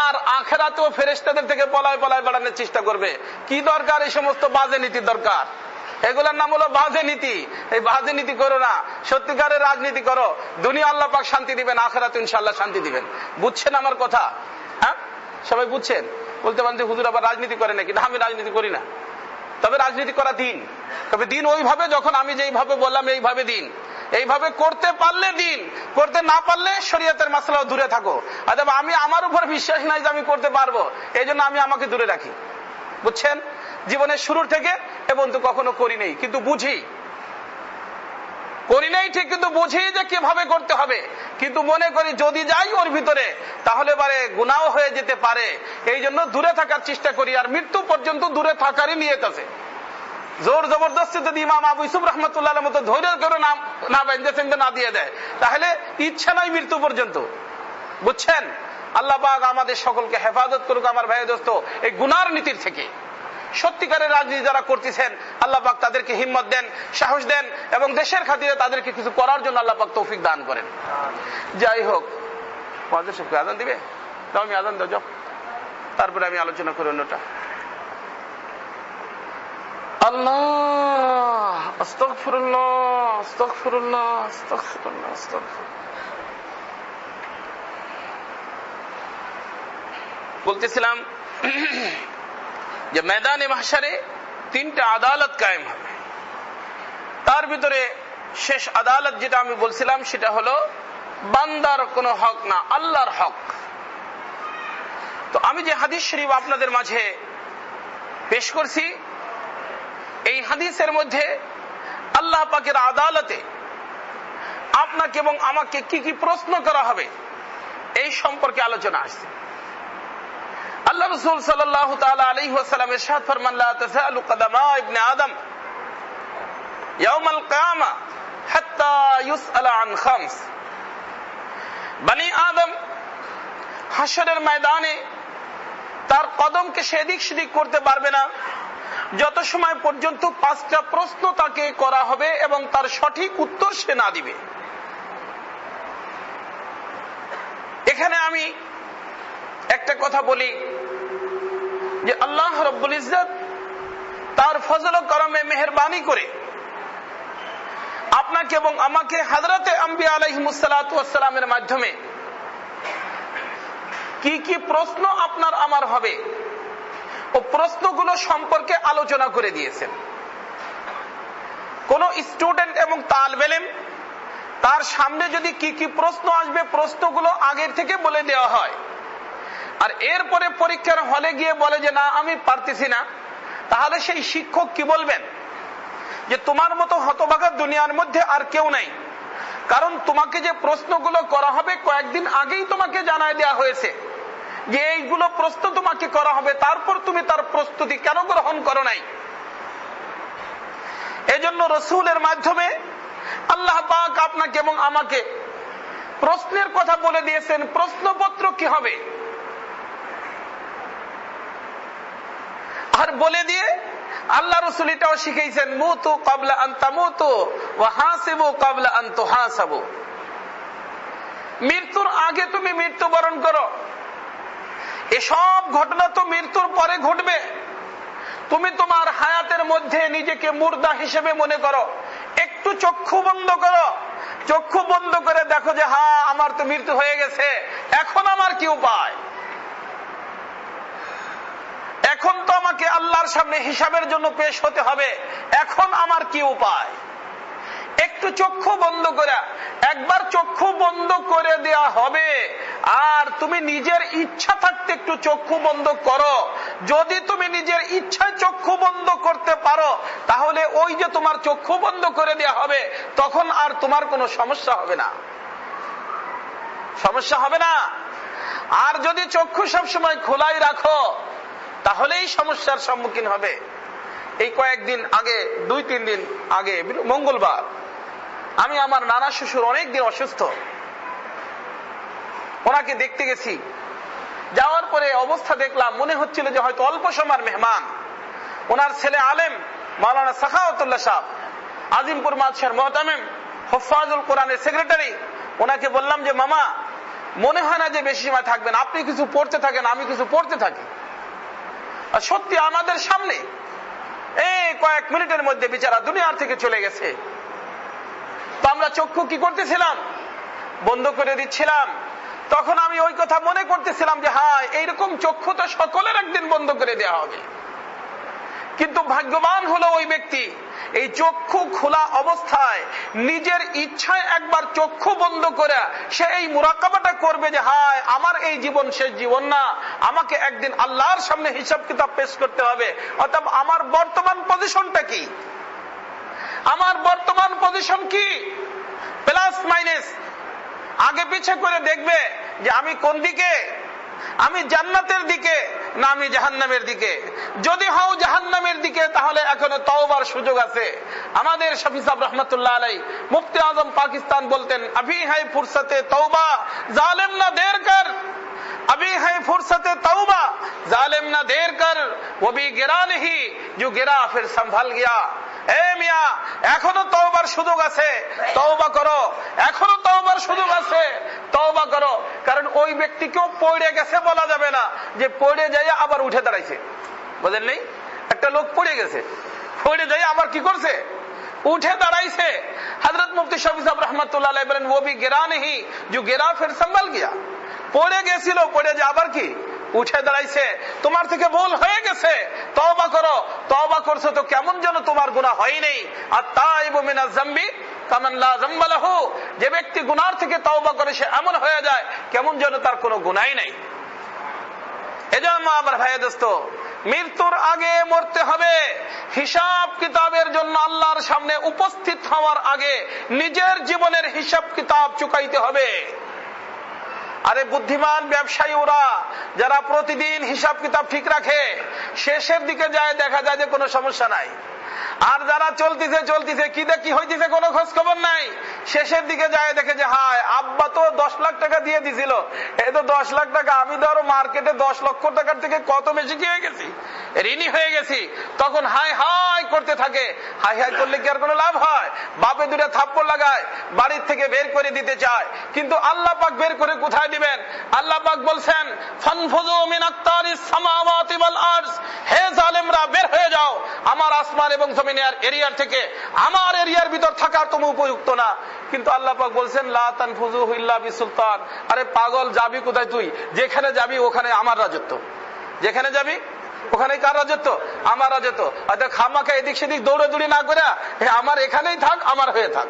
আর আখিরাতেও ফেরেশতাদের থেকে পলায় পলায় বেড়ানোর চেষ্টা করবে। কি দরকার এই সমস্ত বাজে নীতি? দরকার এগুলোর নাম হলো বাজে নীতি। এই বাজে নীতি করো না, সত্যিকারের রাজনীতি করো। দুনিয়া আল্লাহ পাক শান্তি দিবেন, আখিরাতে ইনশাআল্লাহ শান্তি দিবেন। বুঝছেন আমার কথা? হ্যাঁ, সবাই বুঝছেন? বলতে পারেন যে হুজুর আবার রাজনীতি করে নাকি? না, আমি রাজনীতি করি না। তবে রাজনীতি করা দিন। তবে দিন ওইভাবে, যখন আমি যেইভাবে বললাম এইভাবে দিন। এইভাবে করতে পারলে দিন, করতে না পারলে শরীয়তের মাসলা দূরে থাকো। অথবা আমি আমার উপর বিশ্বাস নাই যে আমি করতে পারবো, এই জন্য আমি আমাকে দূরে রাখি। বুঝছেন? জীবনের শুরুর থেকে এবং তো কখনো করি নেই, কিন্তু বুঝি। করি নাই ঠিক, কিন্তু বুঝি যে কিভাবে করতে হবে। কিন্তু মনে করি যদি যাই ওর ভিতরে তাহলে বারে গুনাহ হয়ে যেতে পারে, এই জন্য দূরে থাকার চেষ্টা করি। আর মৃত্যু পর্যন্ত দূরে থাকারই নিয়ত আছে। জোর জবরদস্তি যদি ইমাম আবু ইউসুফ রাহমাতুল্লাহর মতো ধৈর্য করে না বেঁধেছেন, না দিয়ে দেয়, তাহলে ইচ্ছা নাই মৃত্যু পর্যন্ত। বুঝছেন? আল্লাহ পাক আমাদের সকলকে হেফাজত করুক আমার ভাই দোস্ত এই গুনার নীতির থেকে। সত্যিকারের রাজনীতি যারা করতেছেন আল্লাহ পাক তাদেরকে হিম্মত দেন, সাহস দেন, এবং দেশের খাতিরে তাদেরকে কিছু করার জন্য আল্লাহ পাক তৌফিক দান করেন। যাই হোক, আজান দিবে? তাও আমি আজান দাও, তারপরে আমি আলোচনা করি অন্যটা। আল্লাহ, আস্তাগফিরুল্লাহ, আস্তাগফিরুল্লাহ, আস্তাগফিরুল্লাহ, আস্তাগফিরুল্লাহ। বলতেছিলাম যে ময়দানে মাহশারে তিনটা আদালত কায়েম হবে। তার ভিতরে শেষ আদালত যেটা আমি বলছিলাম সেটা হলো বান্দার কোনো হক না, আল্লাহর হক। তো আমি যে হাদিস শরীফ আপনাদের মাঝে পেশ করছি, এই হাদিসের মধ্যে আল্লাহ পাকের আদালতে আপনাকে এবং আমাকে কি কি প্রশ্ন করা হবে এই সম্পর্কে আলোচনা আসছে। আল্লাহ রাসূল সাল্লাল্লাহু তাআলা আলাইহি ওয়াসাল্লাম ইরশাদ ফরমান, লা তাযালু কদামা ইবনে আদম ইয়াউমাল কিয়ামা হাত্তা ইউসআলা আন খামস। বনি আদম হাশরের ময়দানে তার কদমকে সেদিক সেদিক করতে পারবে না যত সময় পর্যন্ত 5টা প্রশ্ন তাকে করা হবে এবং তার সঠিক উত্তর সে না দিবে। এখানে আমি একটা কথা বলি যে আল্লাহ রাব্বুল ইজ্জত তার ফজল ও করমে মেহেরবানি করে আপনাকে এবং আমাকে হযরতে আম্বিয়া আলাইহিমুস সালাতু ওয়াস সালামের মাধ্যমে কি কি প্রশ্ন আপনার আমার হবে ও প্রশ্নগুলো সম্পর্কে আলোচনা করে দিয়েছেন। কোন স্টুডেন্ট এবং তালেব ইলম তার সামনে যদি কি কি প্রশ্ন আসবে প্রশ্নগুলো আগের থেকে বলে দেওয়া হয়, আর এরপরে পরীক্ষার হলে গিয়ে বলে যে না আমি পারতেছি না, তাহলে সেই শিক্ষক কি বলবেন যে তোমার মতো হতভাগা দুনিয়ার মধ্যে আর কেউ নাই, কারণ তোমাকে যে প্রশ্নগুলো করা হবে কয়েকদিন আগেই তোমাকে জানায় দেওয়া হয়েছে যে এইগুলো প্রশ্ন তোমাকে করা হবে, তারপর তুমি তার প্রস্তুতি কেন গ্রহণ করো নাই। এজন্য রাসূলের মাধ্যমে আল্লাহ পাক আপনাকে এবং আমাকে প্রশ্নের কথা বলে দিয়েছেন, প্রশ্নপত্র কি হবে, আর বলে দিয়ে আল্লাহ রাসূল এটাও শিখাইছেন, মুতু ক্বাবলা আন তামুতু ওয়া হাসিবু ক্বাবলা আন তুহাসাবু। মৃত্যুর আগে তুমি মৃত্যুবরণ করো। এসব ঘটনা তো মৃত্যুর পরে ঘটবে। তুমি তোমার হায়াতের মধ্যে নিজেকে মুর্দা হিসেবে মনে করো। একটু চক্ষু বন্ধ করো, চক্ষু বন্ধ করে দেখো যে হ্যাঁ, আমার তো মৃত্যু হয়ে গেছে, এখন আমার কি উপায়? এখন তো আমাকে আল্লাহর সামনে হিসাবের জন্য পেশ হতে হবে, এখন আমার কি উপায়? একটু চক্ষু বন্ধ করে, একবার চক্ষু বন্ধ করে দেয়া হবে। আর তুমি নিজের ইচ্ছা থাকতে একটু চক্ষু বন্ধ করো। যদি তুমি নিজের ইচ্ছায় চক্ষু বন্ধ করতে পারো, তাহলে ওই যে তোমার চক্ষু বন্ধ করে দেয়া হবে, তখন আর তোমার কোনো সমস্যা হবে না, সমস্যা হবে না। আর যদি চক্ষু সবসময় খোলাই রাখো, তাহলেই সমস্যার সম্মুখীন হবে। এই কয়েকদিন আগে, 2-3 দিন আগে, মঙ্গলবার, আমি আমার নানা শ্বশুর অনেকদিন অসুস্থ, ওনাকে দেখতে গেছি। যাওয়ার পরে অবস্থা দেখলাম, মনে হচ্ছিল যে হয়তো অল্প সময়ের মেহমান। ওনার ছেলে আলেম মাওলানা সাখাওয়াতুল্লাহ সাহেব, আজিমপুর মাদশার মুহতামিম, হুফাজুল কোরআনের সেক্রেটারি, ওনাকে বললাম যে মামা, মনে হয় না যে বেশি সময় থাকবেন, আপনি কিছু পড়তে থাকেন, আমি কিছু পড়তে থাকি। আর সত্যি আমাদের সামনে এই কয়েক মিনিটের মধ্যে বেচারা দুনিয়ার থেকে চলে গেছে। তো আমরা চক্ষু কি করতেছিলাম? বন্ধ করে দিচ্ছিলাম। তখন আমি ওই কথা মনে করতেছিলাম যে হ্যাঁ, এইরকম চক্ষু তো সকলের একদিন বন্ধ করে দেওয়া হবে। কিন্তু ভাগ্যবান হলো ওই ব্যক্তি, এই চক্ষু খোলা অবস্থায় নিজের ইচ্ছায় একবার চক্ষু বন্ধ করে সে এই মুরাকাবাটা করবে যে হায়, আমার এই জীবন শেষ জীবন না, আমাকে একদিন আল্লাহর সামনে হিসাব কিতাব পেশ করতে হবে। অর্থাৎ আমার বর্তমান পজিশনটা কি, আমার বর্তমান পজিশন কি, প্লাস মাইনাস আগে পিছে করে দেখবে যে আমি কোন দিকে, আমি জান্নাতের দিকে না আমি জাহান্নামের দিকে। যদি হও জাহান্নামের দিকে, তাহলে এখনো তওবার সুযোগ আছে। আমাদের শফি সাহেব রহমতুল্লাহ আলাইহি, মুফতি আজম পাকিস্তান বলতেন, अभी है फुर्सते तौबा जालिम ना देर कर, अभी है फुर्सते तौबा जालिम ना देर कर, वो भी गिरा नहीं जो गिरा फिर संभल गया। এ মিয়া, এখনো তওবার সুযোগ আছে, তওবা করো, এখনো তওবার সুযোগ আছে, তওবা করো। কারণ ওই ব্যক্তিকেও পড়ে গেছে বলা যাবে না যে পড়ে যাই আবার উঠে দাঁড়াইছে, বুঝেন নেই? একটা লোক পড়ে গেছে, পড়ে যাই আবার কি করছে, উঠে দাঁড়াইছে। হযরত মুফতি শফি সাহেব রাহমাতুল্লাহ আলাইহি বলেন, वो भी गिरा नहीं जो गिरा फिर संभल गया। পড়ে গেছিল, পড়ে যে আবার কি উঠে দাঁড়াইছে। তোমার থেকে ভুল হয়ে গেছে, তওবা করো। তওবা করছো তো কেমন যেন তোমার গুনাহ হয় নাই। আত-তাইবু মিনাজ যামবি কামান লা যামবা লাহু, যে ব্যক্তি গুনাহ থেকে তওবা করে সে এমন হয়ে যায় কেমন যেন তার কোনো গুনাহই নাই। এজন্য আমার ভাই দোস্ত, মৃত্যুর আগে মরতে হবে। হিসাব কিতাবের জন্য আল্লাহর সামনে উপস্থিত হওয়ার আগে নিজের জীবনের হিসাব কিতাব চুকাইতে হবে। আরে বুদ্ধিমান ব্যবসায়ী ওরা, যারা প্রতিদিন হিসাব কিতাব ঠিক রাখে, শেষের দিকে যায় দেখা যায় যে কোনো সমস্যা নাই। আর যারা চলতেছে চলতেছে কি হইতেছে কোনো খোঁজ খবর নাই, শেষের দিকে যায় দেখে যে হায়, আব্বা তো 10 লাখ টাকা দিয়ে দিছিল, এই তো 10 লাখ টাকা, আমি ধরো মার্কেটে 10 লক্ষ টাকার থেকে কত বেশি খেয়ে গেছি, ঋণী হয়ে গেছি। তখন হাই হাই করতে থাকে। হাই হাই করলে কি আর কোনো লাভ হয়? বাপে 2টা থাপ্পড় লাগায়, বাড়ির থেকে বের করে দিতে চায়। কিন্তু আল্লাহ পাক বের করে কোথায় দিবেন? আল্লাহ পাক বলছেন, ফানফুযু মিন আকতারিস সামাওয়াতি ওয়াল আরজ, হে জালেমরা বের হয়ে যাও আমার আসমান এবং জমিনের এরিয়ার থেকে, আমার এরিয়ার ভিতর থাকার তুমি উপযুক্ত না। কিন্তু আল্লাহ পাক বলছেন, লা তানফুযু ইল্লা বিসুলতান। আরে পাগল, যাবি কোথায় তুই? যেখানে যাবি ওখানে আমার রাজত্ব, যেখানে যাবি ওখানে কার রাজত্ব? আমার রাজত্ব। অর্থাৎ খামাখা এদিক সেদিক দৌড়াদৌড়ি না করে আমার এখানেই থাক, আমার হয়ে থাক।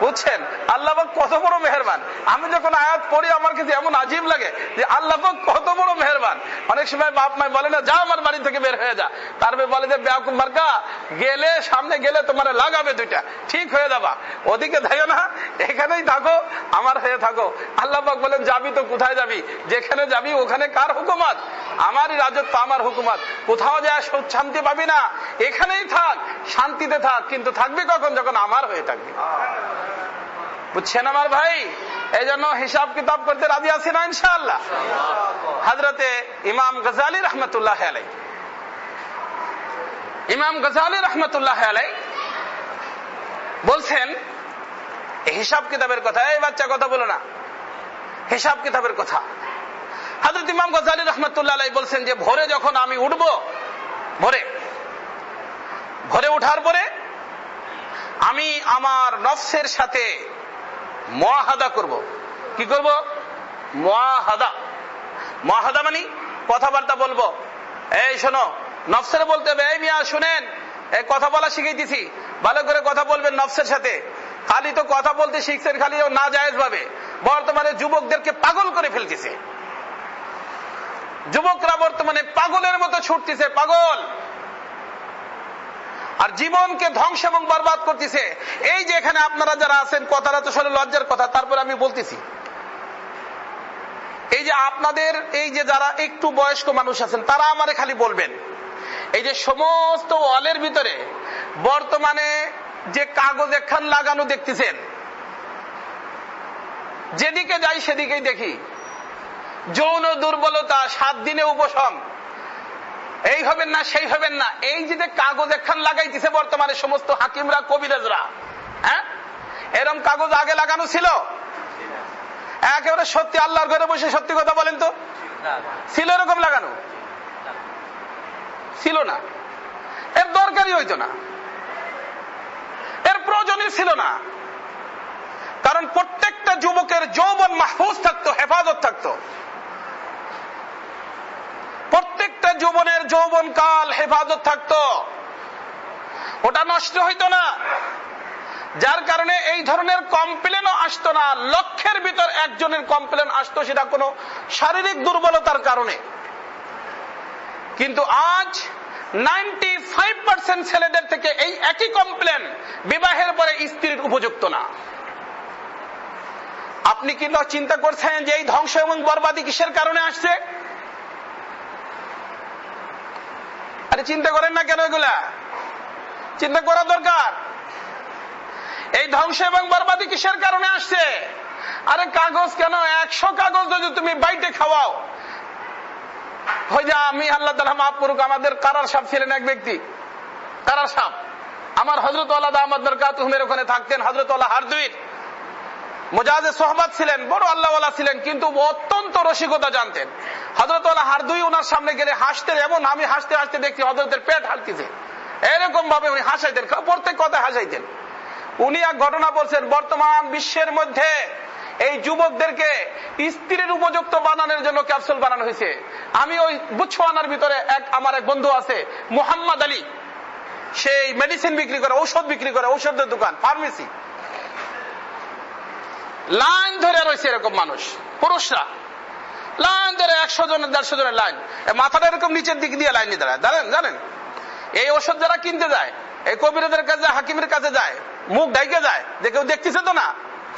বুঝছেন আল্লাহ পাক কত বড় মেহেরবান। আমি যখন আয়াত পড়ি আমার কাছে এমন আজীব লাগে যে আল্লাহ পাক কত বড় মেহেরবান। অনেক সময় বাপ মাই বলে না, যা আমার বাড়ি থেকে বের হয়ে যা, তারপরে বলে যে বেয়াকুব মার্কা, গেলে সামনে গেলে তোমার লাগাবে 2টা, ঠিক হয়ে যাবা, ওদিকে যাইও না, এখানেই থাকো, আমার হয়ে থাকো। আল্লাহ পাক বলেন, যাবি তো কোথায় যাবি? যেখানে যাবি ওখানে কার হুকুমত? আমারই রাজত্ব, আমার হুকুমত। কোথাও যায় শান্তি পাবি না, এখানেই থাক, শান্তিতে থাক। কিন্তু থাকবি কখন? যখন আমার হয়ে থাকবি। বুঝছেন আমার ভাই? এই জন্য হিসাব কিতাব করতে রাজি আছি না ইনশাআল্লাহ? হযরতে ইমাম গজালি রহমতুল্লাহ আলাইহি, ইমাম গজালি রহমতুল্লাহ আলাইহি বলছেন হিসাব কিতাবের কথা। এই বাচ্চা কথা বলো না, হিসাব কিতাবের কথা। হযরত ইমাম গজালি রহমতুল্লাহ আলাইহি বলছেন যে ভোরে যখন আমি উঠব, ভোরে ওঠার পরে আমি আমার নফসের সাথে মুআহাদা করব। কি করব? মুআহাদা। মুআহাদা মানে কথাবার্তা বলবো। এই শোনো, নফসের বলতে হবে, এই মিয়া শুনেন, এই কথা বলা শিখাইতেছি, ভালো করে কথা বলবেন নফসের সাথে। খালি তো কথা বলতে শিখছেন খালি না জায়েজ ভাবে। বর্তমানে যুবকদেরকে পাগল করে ফেলতেছে। যুবকরা বর্তমানে পাগলের মতো ছুটতেছে, পাগল, আর জীবনকে ধ্বংস এবং বরবাদ করতেছে। এই যে এখানে আপনারা যারা আছেন, কথাটা তো শুনে লজ্জার কথা, তারপরে আমি বলতেছি, এই যে আপনাদের এই যে যারা একটু বয়স্ক মানুষ আছেন তারা আমারে খালি বলবেন, এই যে সমস্ত ওয়ালের ভিতরে বর্তমানে যে কাগজ একখান লাগানো দেখতেছেন, যেদিকে যাই সেদিকেই দেখি যৌন দুর্বলতা, 7 দিনে উপশম, এই হবেন না সেই হবেন না, এই যে কাগজ একখান লাগাইতেছে বর্তমানে সমস্ত হাকিমরা, কবিরাজরা। হ্যাঁ, এরকম কাগজ আগে লাগানো ছিল? একেবারে সত্যি আল্লাহর ঘরে বসে সত্যি কথা বলেন তো, ছিল এরকম লাগানো? ছিল না। এর দরকারই হইতো না, এর প্রয়োজনই ছিল না। কারণ প্রত্যেকটা যুবকের যৌবন মাহফুজ থাকতো, হেফাজত থাকতো। প্রত্যেকটা যৌবনের যৌবন কাল হেফাজত থাকতো, ওটা নষ্ট হইতো না। যার কারণে এই ধরনের কমপ্লেনও আসতো না। লক্ষের ভিতর একজনের কমপ্লেন আসতো, সেটা কোনো শারীরিক দুর্বলতার কারণে। কিন্তু আজ 95% ছেলেদের থেকে এই একই কমপ্লেন বিবাহের পরে স্ত্রীর উপযুক্ত না। আপনি কি চিন্তা করছেন যে এই ধ্বংস এবং বরবাদি কিসের কারণে আসছে? আরে চিন্তা করেন না কেন? এগুলা চিন্তা করা দরকার। এই ধ্বংস এবং বরবাদি কিসের কারণে আসছে? আরে কাগজ কেন, 100 কাগজ যদি তুমি বাইটে খাওয়াও, ওই যে আমি আল্লাহ তাআলা মাফ করুক, আমাদের কারার সাহেব ছিলেন এক ব্যক্তি, কারার সাহেব, আমার হযরত ওয়ালা দামাত বরকাতুহুমের ওখানে থাকতেন। হযরত ওয়ালা হারদুইর মুজাহিদে সোহবত ছিলেন, বড় আল্লাহওয়ালা ছিলেন, কিন্তু অত্যন্ত রসিকতা জানতেন। হযরত ওয়ালা হারদুই ওনার সামনে গেলে হাসতেন, এমন আমি হাসতে হাসতে দেখছি হযরতের পেট হালতেছে, এরকম ভাবে উনি হাসাইতেন, প্রত্যেক কথা হাসাইতেন। উনি এক ঘটনা বলছেন, বর্তমান বিশ্বের মধ্যে এই যুবকদেরকে স্ত্রীর উপযুক্ত বানানোর জন্য ক্যাপসুল বানানো হয়েছে। আমি ওই বুচ্ছানার ভিতরে আমার এক বন্ধু আছে মোহাম্মদ আলী, সেই মেডিসিন বিক্রি করে, ঔষধ বিক্রি করে, ঔষধের দোকান, ফার্মেসি। লাইন ধরে রয়েছে এরকম মানুষ, পুরুষরা লাইন ধরে 100 জনের 150 জনের লাইন, মাথাটা এরকম নিচের দিক দিয়ে লাইনে দাঁড়ায়। জানেন এই ওষুধ যারা কিনতে যায়, এই কবিরাজের কাছে, হাকিমের কাছে যায়, মুখ ঢাইকে যায় যে কেউ দেখতেছে তো না।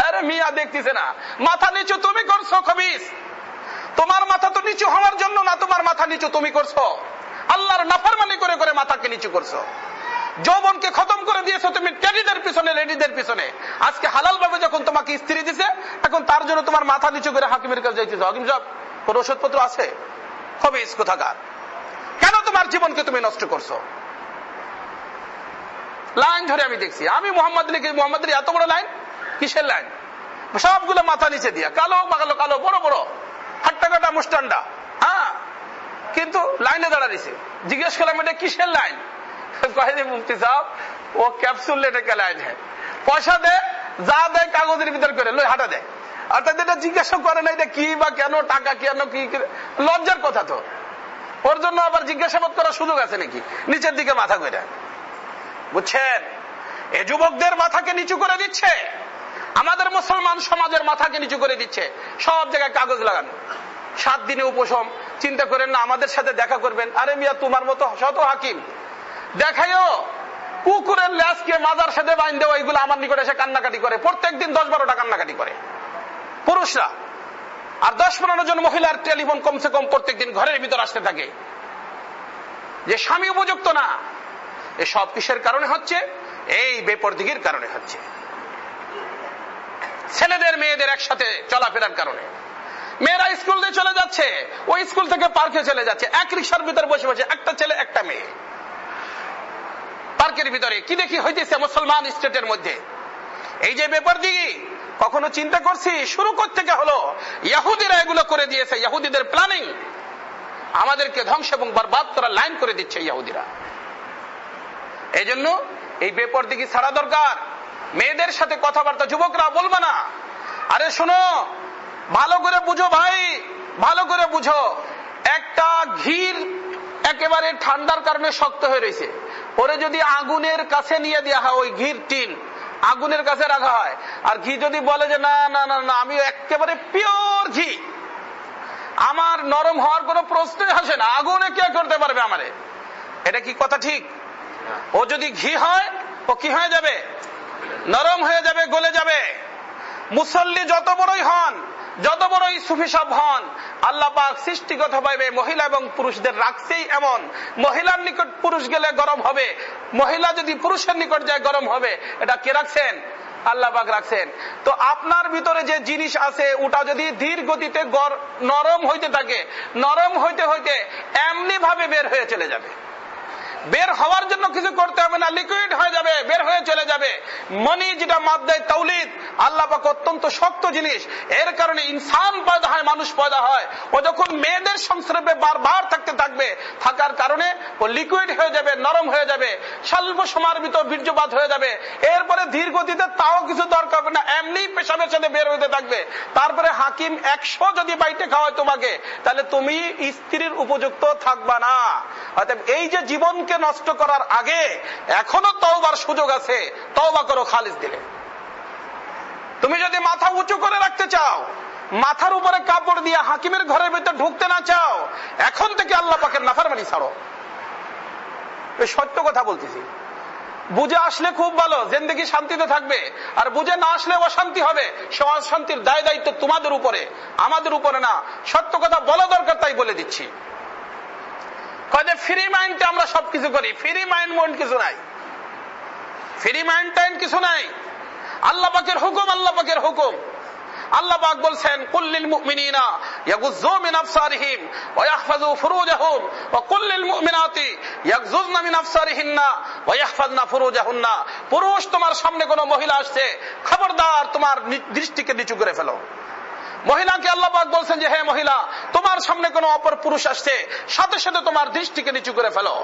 আরে মিয়া দেখতেছে না, মাথা নিচু তুমি করছো খবিস। তোমার মাথা তো নিচু হওয়ার জন্য না, তোমার মাথা নিচু তুমি করছো, আল্লাহর নাফরমানি করে করে মাথাকে নিচু করছো। যৌবনকে খতম করে দিয়েছো তুমি টেডিদের পিছনে, লেডিদের পিছনে। আজকে হালাল ভাবে যখন তোমাকে স্ত্রী দিছে, এখন তার জন্য তোমার মাথা নিচু করে হাকিমের কাছে যাইতেছো। হাকিম সাহেব কোন ওষুধপত্র আছে? খবিস কোথাকার। কেন তোমার জীবনকে তুমি নষ্ট করছো? লাইন ধরে আমি দেখছি। আমি মোহাম্মদ আলী এত বড় লাইন, কিসের লাইন? সবগুলো মাথা নিচে দিয়া, কালো বাগালো, কালো বড় বড় হাট্টা কাটা মুস্টান্ডা। হ্যাঁ, কিন্তু লাইনে দাঁড়াইছে। জিজ্ঞেস করলাম এটা কিসের লাইন? কয়ে মুফতি সাহেব ও ক্যাপসুল লেটে কে লাইন হ্যাঁ, পয়সা দে, যা দেয় কাগজের ভিতর করে লই হাঁটা দেয়। অর্থাৎ এটা জিজ্ঞাসা করে না এটা কি বা কেন, টাকা কেন, কি লজ্জার কথা তো। ওর জন্য আবার জিজ্ঞাসাবাদ করার সুযোগ আছে নাকি? নিচের দিকে মাথা করে, বুঝছেন? এ যুবকদের মাথাকে নিচু করে দিচ্ছে, আমাদের মুসলমান সমাজের মাথাকে নিচু করে দিচ্ছে। সব জায়গায় কাগজ লাগানো, 7 দিনে উপশম। চিন্তা করেন না আমাদের সাথে দেখা করবেন? আরে মিয়া তোমার মতো শত হাকিম দেখাইও কুকুরের ল্যাসকে মাজার সাথে বাইন দেওয়া, এগুলো আমার নিকটে এসে কান্নাকাটি করে, প্রত্যেকদিন 10-12টা কান্নাকাটি করে পুরুষরা, আর 10-15 জন মহিলার টেলিফোন কমসে কম প্রত্যেকদিন ঘরের ভিতর আসতে থাকে যে স্বামী উপযুক্ত না। এসব কিসের কারণে হচ্ছে? এই বেপরদিগির কারণে হচ্ছে। ছেলেদের মেয়েদের একসাথে চলাফেরার কারণে। মেয়েরা স্কুলে চলে যাচ্ছে, ওই স্কুল থেকে পার্কে চলে যাচ্ছে, এক রিক্সার ভিতরে বসে বসে একটা ছেলে একটা মেয়ে পার্কের ভিতরে। কি দেখি হইতেছে মুসলমান স্টেটের মধ্যে। এই যে বেপরদিগি, কখনো চিন্তা করছি শুরু থেকে হলো ইহুদিরা এগুলো করে দিয়েছে। ইহুদিদের প্ল্যানিং, আমাদেরকে ধ্বংস এবং বরবাদ করার লাইন করে দিচ্ছে ইহুদিরা। এই জন্য এই বেপরদিগি ছাড়া দরকার। মেয়েদের সাথে কথাবার্তা যুবকরা বলবে না। আরে শোনো, ভালো করে বুঝো ভাই, ভালো করে বুঝো, একটা ঘির একেবারে ঠান্ডার কারণে শক্ত হয়ে রয়েছে, ওরে যদি আগুনের কাছে নিয়ে দেওয়া হয়, ওই ঘির টিন আগুনের কাছে রাখা হয়, আর ঘি যদি বলে যে না না না না আমি একেবারে পিওর ঘি, আমার নরম হওয়ার কোনো প্রশ্নই আসে না, আগুনে কে করতে পারবে আমারে, এটা কি কথা ঠিক? ও যদি ঘি হয়, ও কি হয়ে যাবে? নরম হয়ে যাবে, গলে যাবে। মুসল্লি যত বড়ই হন, যত বড়ই সুফি সাহেব হন, আল্লাহ পাক সৃষ্টিগতভাবে মহিলা এবং পুরুষদের রাখছেই এমন, মহিলার নিকট পুরুষ গেলে গরম হবে, মহিলা যদি পুরুষের নিকট যায় গরম হবে। এটা কে রাখছেন? আল্লাহ পাক রাখছেন। তো আপনার ভিতরে যে জিনিস আছে, ওটা যদি ধীর গতিতে নরম হইতে থাকে, নরম হইতে হইতে এমনি ভাবে বের হয়ে চলে যাবে। বের হওয়ার জন্য কিছু করতে হবে না, লিকুইড হয়ে যাবে, বের হয়ে চলে যাবে। মনি যেটা মাদ্দায়ে তাওলিদ, আল্লাহ পাক অত্যন্ত শক্ত জিনিস, এর কারণে ইনসান পয়দা হয়, মানুষ পয়দা হয়। ও যখন মেয়েদের সংস্রবে বারবার থাকতে থাকবে, থাকার কারণে ও লিকুইড হয়ে যাবে, নরম হয়ে যাবে, স্বল্প সময়ের ভিতর বীর্যপাত হয়ে যাবে। এরপরে ধীর গতিতে তাও কিছু দরকার হবে না, এমনি পেশাবের সাথে বের হইতে থাকবে। তারপরে হাকিম 100 যদি বাইটে খাওয়ায় তোমাকে, তাহলে তুমি স্ত্রীর উপযুক্ত থাকবা না। অতএব এই যে জীবনকে নষ্ট করার আগে এখনো তওবার সুযোগ আছে, তওবা করো খালিস দিলে। তুমি যদি মাথা উঁচু করে রাখতে চাও, মাথার উপরে কাপড় দিয়ে হাকিমের ঘরের ভিতর ঢুকতে না চাও, এখন থেকে আল্লাহ পাকের নাফরমানি ছাড়ো। এই সত্য কথা বলতেছি। বুঝে আসলে খুব ভালো, জিন্দেগি শান্তিতে থাকবে, আর বুঝে না আসলে অশান্তি হবে। সমাজ শান্তির দায় দায়িত্ব তোমাদের উপরে, আমাদের উপরে না। সত্য কথা বলা দরকার, তাই বলে দিচ্ছি। ফ্রি মাইন্ডে আমরা সবকিছু করি, ফ্রি মাইন্ড মন কিছু নাই, ফ্রি মাইন্ড টাইম কিছু নাই। আল্লাহ পাকের হুকুম, আল্লাহ পাকের হুকুম। আল্লাহ পাক বলছেন, কুল্লিল মুমিনিনা ইয়াগুযযু মিন আবসারিহিম ওয়া ইয়াহফাযু ফুরুজাহুম ওয়া কুল্লিল মুমিনাতি ইয়াগযুযনা মিন আবসারিহিন্না ওয়া ইয়াহফাযনা ফুরুজাহুন্না। পুরুষ তোমার সামনে কোনো মহিলা আসছে, খবরদার তোমার দৃষ্টিকে নিচু করে ফেলো। মহিলাকে আল্লাহ পাক বলছেন যে হে মহিলা, তোমার সামনে কোনো অপর পুরুষ আসছে, সাথে সাথে তোমার দৃষ্টিকে নিচু করে ফেলো।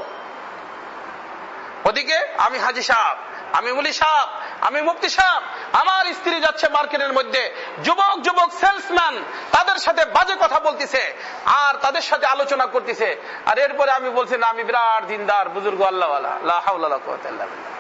ওদিকে আমি হাজী সাহেব, আমি মুলি সাহেব, আমি মুফতি সাহেব, আমার স্ত্রী যাচ্ছে মার্কেটের মধ্যে, যুবক যুবক সেলসম্যান তাদের সাথে বাজে কথা বলতেছে আর তাদের সাথে আলোচনা করতেছে। আর এরপরে আমি বলছি না, আমি বিরাট দিনদার বুজুর্গ আল্লাহওয়ালা, লা হাওলা ওয়ালা কুওয়াতা ইল্লা বিল্লাহ।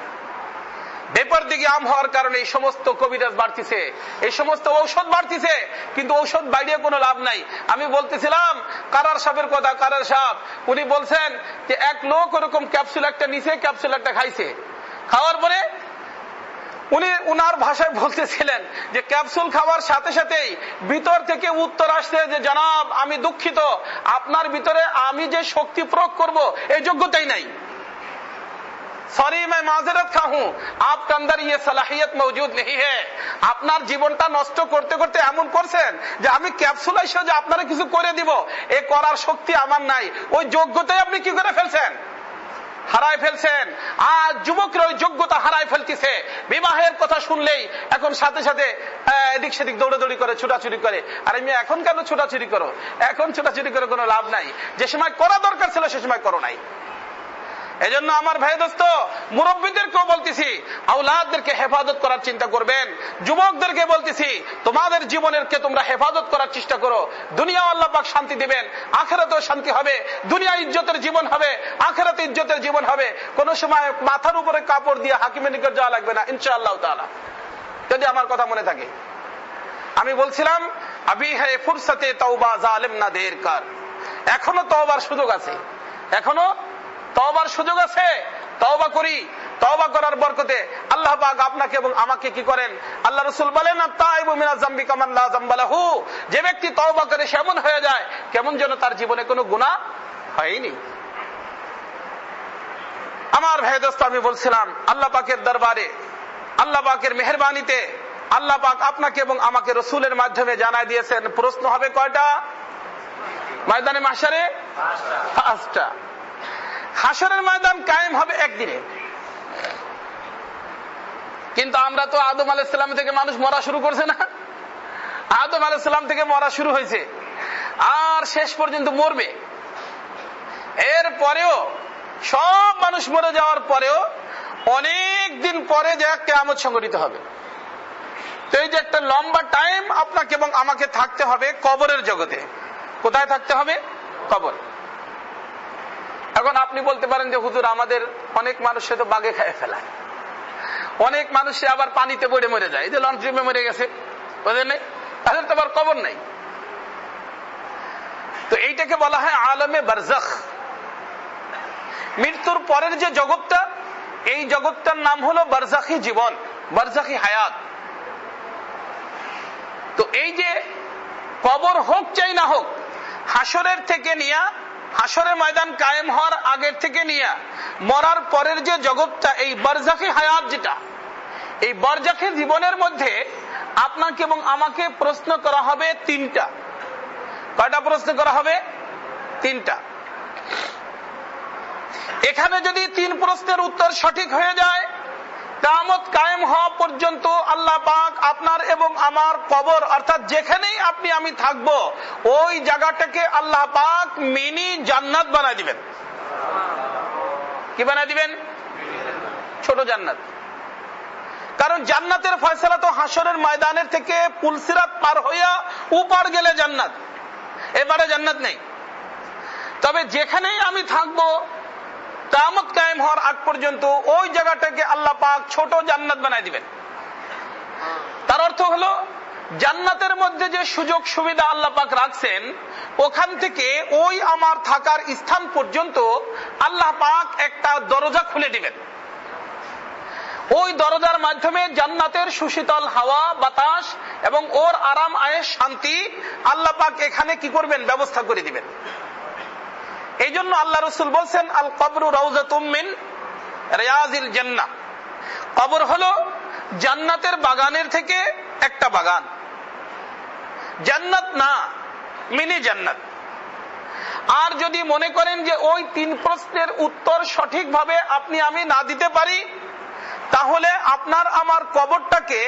বেপরদিগি আম হওয়ার কারণে এই সমস্ত কবিরাজ বাড়তিছে, এই সমস্ত ঔষধ বাড়তিছে, কিন্তু ঔষধ বাইরে কোনো লাভ নাই। আমি বলতেছিলাম কারার সাহেবের কথা, কারার সাহেব উনি বলছেন যে এক লোক ওরকম ক্যাপসুল একটা নিছে, ক্যাপসুল একটা খাইছে, খাওয়ার পরে উনি উনার ভাষায় বলতেছিলেন যে ক্যাপসুল খাওয়ার সাথে সাথেই ভিতর থেকে উত্তর আসছে যে জনাব আমি দুঃখিত, আপনার ভিতরে আমি যে শক্তি প্রয়োগ করব এই যোগ্যতাই নাই। सॉरी मैं माजरत खा हूं, आपके अंदर ये सलाहियत मौजूद नहीं है। আপনার জীবনটা নষ্ট করতে করতে এমন করছেন যে আমি ক্যাপসুল এসে যে আপনারা কিছু করে দিব, এই করার শক্তি আমার নাই। ওই যোগ্যতাই আপনি কি করে ফেলছেন? হারায় ফেলছেন। আর যুবকরা ওই যোগ্যতা হারায় ফেলতেছে। বিবাহের কথা শুনলেই এখন সাথে সাথে এদিক সেদিক দৌড়াদৌড়ি করে, ছুটাছুটি করে। আর আমি এখন কেন ছুটাছুটি করো? এখন ছুটাছুটি করে কোনো লাভ নাই। যে সময় করা দরকার ছিল সে সময় করো নাই। এজন্য আমার ভাই দোস্ত, মুরব্বীদেরকেও বলতেছি আওলাদদেরকে হেফাজত করার চিন্তা করবেন। যুবকদেরকে বলতেছি তোমাদের জীবনেরকে তোমরা হেফাজত করার চেষ্টা করো। দুনিয়া আল্লাহ পাক শান্তি দিবেন, আখিরাতেও শান্তি হবে। দুনিয়া ইজ্জতের জীবন হবে, আখিরাতে ইজ্জতের জীবন হবে। কোন সময় মাথার উপরে কাপড় দিয়ে হাকিমের নিকট যাওয়া লাগবে না ইনশাআল্লাহ তাআলা, যদি আমার কথা মনে থাকে। আমি বলছিলাম আবি হে ফুরসতে তওবা জালিম না দের কর। এখনো তওবার সুযোগ আছে, এখনো তওবার সুযোগ আছে। তওবা করি, তওবা করার বরকতে আল্লাহ পাক আপনাকে এবং আমাকে কি করেন? আল্লাহ রাসূল বলেন আত-তাইবু মিনাজ যামবি কামান লা যামবা লাহু। যে ব্যক্তি তওবা করে সে এমন হয়ে যায় কেমন যেন তার জীবনে কোনো গুনাহ হয়নি। আমার ভাই দোস্ত, আমি বলছিলাম আল্লাহ পাকের দরবারে, আল্লাহ পাকের মেহেরবানিতে আল্লাহ পাক আপনাকে এবং আমাকে রসুলের মাধ্যমে জানায় দিয়েছেন প্রশ্ন হবে কয়টা? ময়দানে মাহশারে 5টা। হাসরের ময়দান কায়েম হবে একদিনে। কিন্তু আমরা তো আদম আলাইহিস সালাম থেকে মানুষ মরা শুরু করছে না? আদম আলাইহিস সালাম থেকে মরা শুরু হয়েছে, আর শেষ পর্যন্ত মরবে। এর পরেও সব মানুষ মরে যাওয়ার পরেও অনেক দিন পরে যে কিয়ামত সংঘটিত হবে। তো এই যে একটা লম্বা টাইম আপনাকে এবং আমাকে থাকতে হবে কবরের জগতে। কোথায় থাকতে হবে? কবর। এখন আপনি বলতে পারেন যে হুজুর আমাদের অনেক মানুষে তো বাগে খেয়ে ফেলায়, অনেক মানুষে আবার পানিতে পড়ে মরে যায়, এই যে লঞ্চ ডুবে মরে গেছে, বুঝলেন নাই? তাদের তো আবার কবর নাই। তো এইটাকে বলা হয় আলমে বারজাখ। মৃত্যুর পরের যে জগৎটা, এই জগৎটার নাম হলো বারজাখি জীবন, বারজাখি হায়াত। তো এই যে কবর হোক চাই না হোক, হাসরের থেকে নিয়ে হাসরের ময়দান কায়েম হওয়ার আগের থেকে নিয়ে মরার পরের যে জগৎটা, এই বারজাখি হায়াত যেটা, এই বারজাখি জীবনের মধ্যে আপনাকে এবং আমাকে প্রশ্ন করা হবে 3টা। কয়টা প্রশ্ন করা হবে? 3টা। এখানে যদি 3 প্রশ্নের উত্তর সঠিক হয়ে যায়, কিয়ামত কায়েম হওয়া পর্যন্ত আল্লাহ পাক আপনার এবং আমার কবর, অর্থাৎ যেখানেই আপনি আমি থাকব, ওই জায়গাটাকে আল্লাহ পাক মিনি জান্নাত বানায় দিবেন। কি বানায় দিবেন? ছোট জান্নাত। কারণ জান্নাতের ফয়সালা তো হাসরের ময়দানের থেকে পুলসিরাত পার হইয়া উপার গেলে জান্নাত, এবারে জান্নাত নেই। তবে যেখানেই আমি থাকবো কিয়ামত কায়েম হওয়ার আগ পর্যন্ত ওই জায়গাটাকে আল্লাহ পাক ছোট জান্নাত বানায় দিবেন। তার অর্থ হলো জান্নাতের মধ্যে যে সুযোগ সুবিধা আল্লাহ পাক রাখছেন, ওখান থেকে ওই আমার থাকার স্থান পর্যন্ত আল্লাহ পাক একটা দরজা খুলে দিবেন। ওই দরজার মাধ্যমে জান্নাতের সুশীতল হাওয়া বাতাস এবং ওর আরাম আয়েশ শান্তি আল্লাহ পাক এখানে কি করবেন? ব্যবস্থা করে দিবেন। এই জন্য আল্লাহ রসুল বলছেন, আল কবরু রাউযাতুম মিন রিয়াজিল জান্নাহ। কবর হলো জান্নাতের বাগানের থেকে একটা বাগান। জান্নাত না, মিনি জান্নাত। আর যদি মনে করেন যে ওই 3 প্রশ্নের উত্তর সঠিকভাবে আপনি আমি না দিতে পারি, তাহলে আপনার আমার কবরটাকে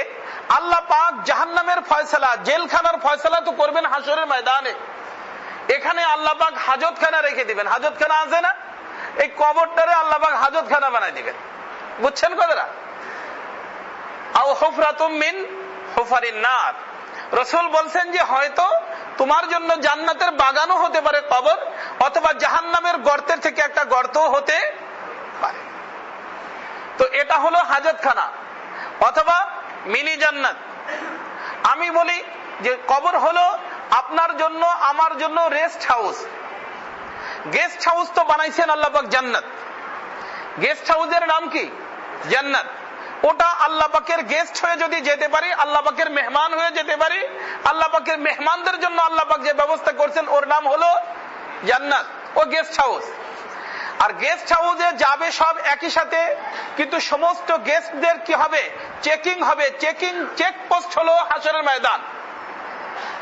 আল্লাহ পাক জাহান্নামের ফয়সালা, জেলখানার ফয়সালা তো করবেন হাসরের ময়দানে। এখানে আল্লাহ পাক হাজতখানা রেখে দিবেন। হাজতখানা আছে না? এই কবরটারে আল্লাহ পাক হাজতখানা বানাই দিবেন। বুঝছেন কথাটা? আও হুফরাতুম মিন হুফারিন নার। রাসূল বলছেন যে হয়তো তোমার জন্য জান্নাতের বাগানও হতে পারে কবর, অথবা জাহান্নামের গর্তের থেকে একটা গর্তও হতে পারে। তো এটা হলো হাজতখানা অথবা মিনি জান্নাত। আমি বলি যে কবর হলো আপনার জন্য আমার জন্য রেস্ট হাউস। গেস্ট হাউস তো বানাইছেন আল্লাহ পাক জান্নাত। গেস্ট হাউসের নাম কি? জান্নাত। ওটা আল্লাহ পাকের গেস্ট হয়ে যদি যেতে পারি, আল্লাহ পাকের মেহমান হয়ে যেতে পারি, আল্লাহ পাকের মেহমানদের জন্য আল্লাহ পাক যে ব্যবস্থা করছেন ওর নাম হলো জান্নাত, ও গেস্ট হাউস। আর গেস্ট হাউসে যাবে সব একই সাথে, কিন্তু সমস্ত গেস্টদের কি হবে? চেকিং হবে। চেক পোস্ট হলো হাসরের ময়দান।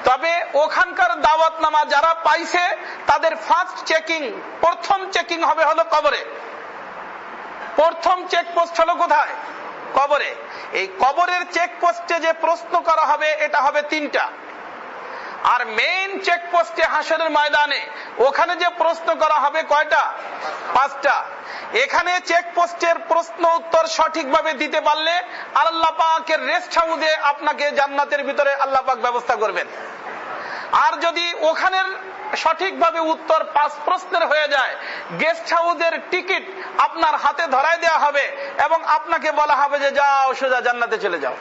তবে ওখানকার দাওয়াতনামা যারা পাইছে তাদের ফার্স্ট চেকিং, প্রথম চেকিং হবে হলো কবরে। প্রথম চেক পোস্ট হলো কোথায়? কবরে। এই কবরের চেক পোস্টে যে প্রশ্ন করা হবে এটা হবে 3টা। আর মেইন চেক পোস্টে হাসরের ময়দানে ওখানে যে প্রশ্ন করা হবে কয়টা? 5টা। এখানে চেক পোস্টের প্রশ্ন উত্তর সঠিকভাবে দিতে পারলে আল্লাহ পাকের রেস্ট হাউসে আপনাকে জান্নাতের ভিতরে আল্লাহ পাক ব্যবস্থা করবেন। আর যদি ওখানের সঠিকভাবে উত্তর 5 প্রশ্নের হয়ে যায়, গেস্ট হাউসের টিকিট আপনার হাতে ধরায় দেওয়া হবে এবং আপনাকে বলা হবে যে যাও সোজা জান্নাতে চলে যাও।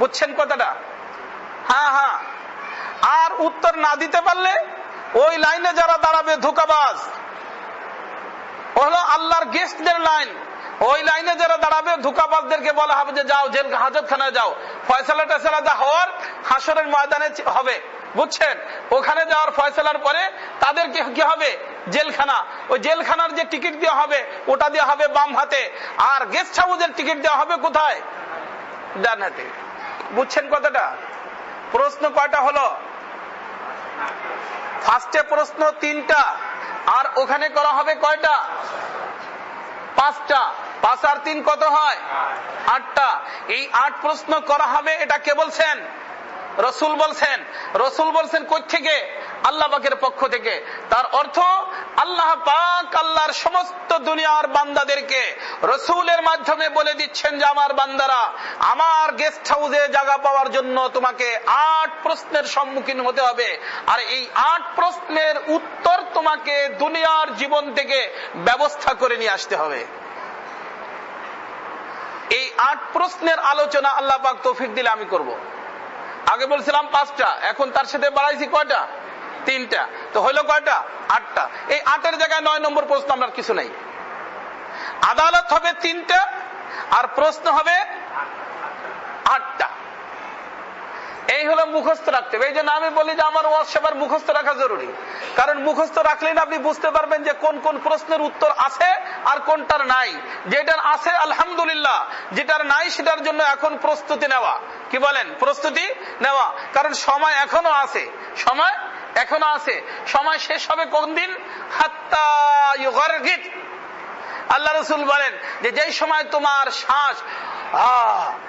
বুঝছেন কথাটা? হ্যাঁ হ্যাঁ। আর উত্তর না দিতে পারলে ওই লাইনে যারা দাঁড়াবে ধোঁকাবাজ, হলো আল্লাহর গেস্টদের লাইন, ওই লাইনে যারা দাঁড়াবে ধোঁকাবাজদেরকে বলা হবে যে যাও জেল হাজতখানায় যাও। ফয়সালা টয়সালা যা হওয়ার হাসরের ময়দানে হবে। বুঝছেন? ওখানে যাওয়ার ফয়সালার পরে তাদের কি হবে? জেলখানা। ওই জেলখানার যে টিকিট দেওয়া হবে ওটা দেওয়া হবে বাম হাতে, আর গেস্ট হাউসের টিকিট দেওয়া হবে কোথায়? ডান হাতে। বুঝছেন কথাটা? প্রশ্ন কয়টা হলো? ফার্স্টে প্রশ্ন 3টা, আর ওখানে করা হবে কয়টা? 5টা। 5 আর 3 কত হয়? 8টা। এই 8 প্রশ্ন করা হবে, এটা কে বলছেন? রসুল বলছেন। রসুল বলছেন কই থেকে? আল্লাহ পাকের পক্ষ থেকে। তার অর্থ আল্লাহ পাক আল্লাহর সমস্ত দুনিয়ার বান্দাদেরকে রসুলের মাধ্যমে বলে দিচ্ছেন যে আমার বান্দারা, আমার গেস্ট হাউসে জায়গা পাওয়ার জন্য তোমাকে 8 প্রশ্নের সম্মুখীন হতে হবে, আর এই 8 প্রশ্নের উত্তর তোমাকে দুনিয়ার জীবন থেকে ব্যবস্থা করে নিয়ে আসতে হবে। এই 8 প্রশ্নের আলোচনা আল্লাহ পাক তৌফিক দিলে আমি করব। আগে বলছিলাম 5টা, এখন তার সাথে বাড়াইছি কয়টা? 3টা। তো হইলো কয়টা? 8টা। এই 8-এর জায়গায় 9 নম্বর প্রশ্ন আমরা কিছু নাই। আদালত হবে 3টা আর প্রশ্ন হবে 8টা। এই হলো মুখস্থ রাখতে হবে। এই জন্য আমি বলি যে আমার ওয়াজ সবার মুখস্থ রাখা জরুরি, কারণ মুখস্থ রাখলেই আপনি বুঝতে পারবেন যে কোন কোন প্রশ্নের উত্তর আছে আর কোনটার নাই। যেটার আছে আলহামদুলিল্লাহ, যেটার নাই সেটার জন্য এখন প্রস্তুতি নেওয়া। কি বলেন? প্রস্তুতি নেওয়া, কারণ সময় এখনো আছে। সময় এখনো আছে। সময় শেষ হবে কোন দিন? হাত্তা ইউগারগিত। আল্লাহ রসুল বলেন যে যেই সময় তোমার শ্বাস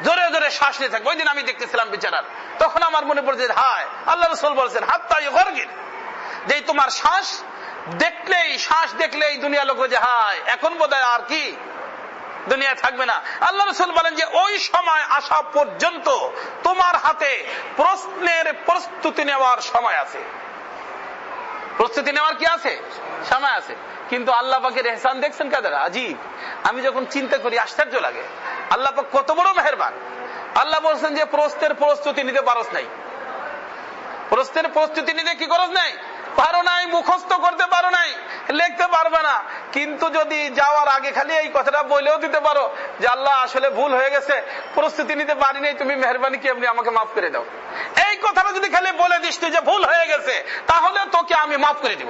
জোরে জোরে শ্বাস নিয়ে থাকবে, ওই দিন আমি দেখতেছিলাম বিচারার, তখন আমার মনে পড়ছে হায়, আল্লাহ রসুল বলছেন হাত্তা ইউগারগিত, যেই তোমার শ্বাস দেখলেই দুনিয়া লোক যে হায় এখন বোধহয় আর কি দুনিয়া থাকবে না। আল্লাহ রসুল বলেন যে ওই সময় আসা পর্যন্ত তোমার হাতে প্রশ্নের প্রস্তুতি নেওয়ার সময় আছে। প্রস্তুতি নেওয়ার কি আছে? সময় আছে। কিন্তু আল্লাহ পাকের ইহসান দেখছেন কাদের? আজীব। আমি যখন চিন্তা করি আশ্চর্য লাগে, আল্লাহ পাক কত বড় মেহেরবান। আল্লাহ বলছেন যে প্রশ্নের প্রস্তুতি নিতে পারস নাই। প্রশ্নের প্রস্তুতি নিতে কি করস নাই? পারো নাই, মুখস্থ করতে পারো নাই, লিখতে পারবে না। কিন্তু যদি যাওয়ার আগে খালি এই কথাটা বলেও দিতে পারো যে আল্লাহ আসলে ভুল হয়ে গেছে, প্রস্তুতি নিতে পারি নাই, তুমি মেহরবানি কি আপনি আমাকে মাফ করে দাও, এই কথাটা যদি খালি বলে দিস তুই যে ভুল হয়ে গেছে, তাহলে তোকে আমি মাফ করে দিব।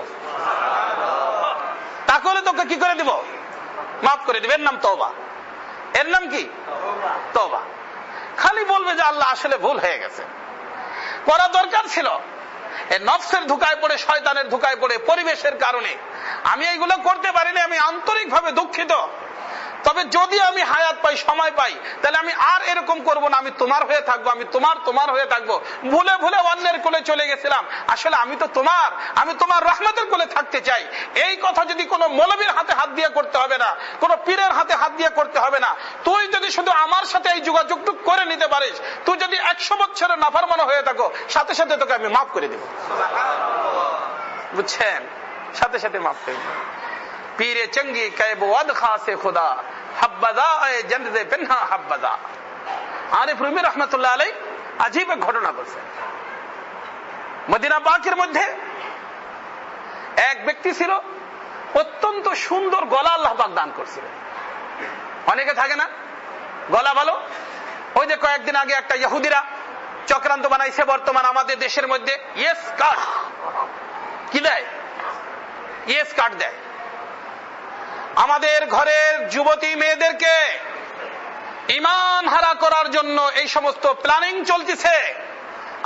তাহলে তোকে কি করে দিব? মাফ করে দিব। এর নাম তওবা। এর নাম কি? তওবা। খালি বলবে যে আল্লাহ আসলে ভুল হয়ে গেছে। করা দরকার ছিল, নফসের ধোঁকায় পড়ে, শয়তানের ধোঁকায় পড়ে, পরিবেশের কারণে আমি এইগুলো করতে পারিনি। আমি আন্তরিকভাবে দুঃখিত। তবে যদি আমি হায়াত পাই, সময় পাই, তাহলে আমি আর এরকম করব না। আমি তোমার হয়ে থাকবো, আমি তোমার হয়ে থাকবো। ভুলে ভুলে অন্যের কোলে চলে গেছিলাম, আসলে আমি তো আমি তোমার রহমতের কোলে থাকতে চাই। এই কথা যদি কোনো মৌলবীর হাতে হাত দিয়ে করতে হবে না, কোনো পীরের হাতে হাত দিয়ে করতে হবে না। তুই যদি শুধু আমার সাথে এই যোগাযোগটুকু করে নিতে পারিস, তুই যদি 100 বছরের নাফরমান হয়ে থাকো, সাথে সাথে তোকে আমি মাফ করে দেব। বুঝছেন? সাথে সাথে মাফ করে দেব। পীরে চঙ্গি কায়বওয়াদ খাসে খুদা হাব্বাদা এ জন্নতে পেন্না হাব্বাদা। আরিফ রুমি রহমতুল্লাহ আলাইহি আজীব এক ঘটনা বলছেন। মদিনা পাকের মধ্যে এক ব্যক্তি ছিল, অত্যন্ত সুন্দর গলা আল্লাহ পাক দান করছিলেন। অনেকে থাকে না গলা ভালো। ওই যে কয়েকদিন আগে একটা ইহুদিরা চক্রান্ত বানাইছে বর্তমান আমাদের দেশের মধ্যে, ইয়েস কার্ড কি দেয়? ইয়েস কার্ড দেয়। আমাদের ঘরের যুবতী মেয়েদেরকে ঈমান হারা করার জন্য এই সমস্ত প্ল্যানিং চলতেছে।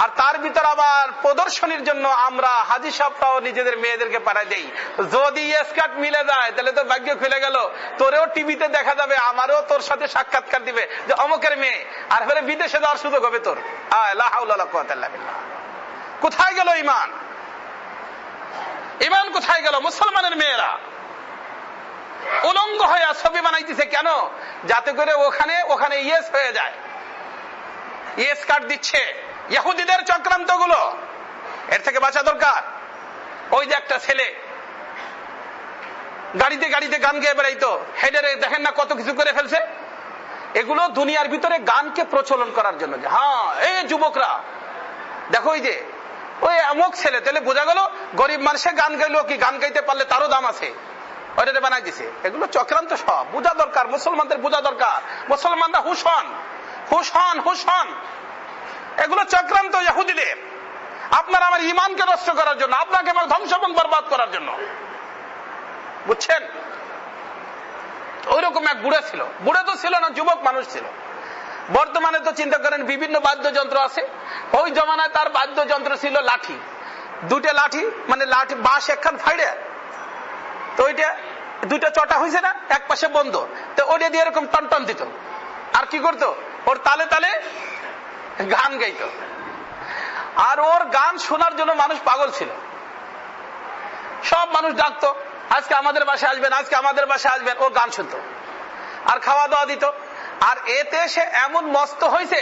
আর তার ভিতর আবার প্রদর্শনীর জন্য আমরা হাজী সাহেবরাও নিজেদের মেয়েদেরকে পাঠাই দেই। যদি স্কার্ট মিলে যায় তাহলে তো ভাগ্য খুলে গেল, তোরেও টিভিতে দেখা যাবে, আমারও তোর সাথে সাক্ষাৎকার দিবে যে অমুকের মেয়ে, আর ফলে বিদেশে যাওয়ার সুযোগ হবে তোর। লা হাওলা ওয়ালা কুওয়াতা ইল্লা বিল্লাহ। কোথায় গেল ঈমান? ঈমান কোথায় গেল? মুসলমানের মেয়েরা উলঙ্গ হয়ে ছবি বানাইতেছে কেন? যাতে করে ওখানে ইয়েস হয়ে যায়। ইয়েস কার্ড দিচ্ছে। ইহুদিদের চক্রান্ত গুলো, এর থেকে বাঁচা দরকার। ওই যে একটা ছেলে গাড়িতে গাড়িতে গান গেয়ে বেড়াইতো, হেডারে দেখেন না কত কিছু করে ফেলছে। এগুলো দুনিয়ার ভিতরে গানকে প্রচলন করার জন্য। হ্যাঁ, এই যুবকরা দেখো, ওই যে ওই অমুক ছেলে, তাহলে বোঝা গেল গরিব মানুষে গান গাইলো কি, গান গাইতে পারলে তারও দাম আছে, ওইটা বানাই দিছে। এগুলো চক্রান্ত। সব বোঝা দরকার, মুসলমানদের বোঝা দরকার। মুসলমানরা হুশ হন, হুশ হন, হুশ হন। এগুলো চক্রান্ত ইহুদিদের, আপনার আমার ঈমানকে নষ্ট করার জন্য, আপনাকে আমার ধ্বংস এবং বরবাদ করার জন্য। বুঝছেন? ওইরকম এক বুড়া ছিল। বুড়া তো ছিল না, যুবক মানুষ ছিল। বর্তমানে তো চিন্তা করেন বিভিন্ন বাদ্যযন্ত্র আছে, ওই জমানায় তার বাদ্যযন্ত্র ছিল লাঠি, দুটা লাঠি, মানে লাঠি বাঁশ একখান ফাইড়ে, তো ওইটা দুইটা চটা হয়েছে না, এক পাশে বন্ধ, তো ওইটা দিয়ে এরকম টন টন দিত, আর কি করতো, ওর তালে তালে গান গাইতো। আর ওর গান শোনার জন্য মানুষ পাগল ছিল, সব মানুষ ডাকতো, আজকে আমাদের বাসায় আসবেন, আজকে আমাদের বাসায় আসবেন, ও গান শুনতো আর খাওয়া দাওয়া দিত। আর এতে সে এমন মস্ত হয়েছে,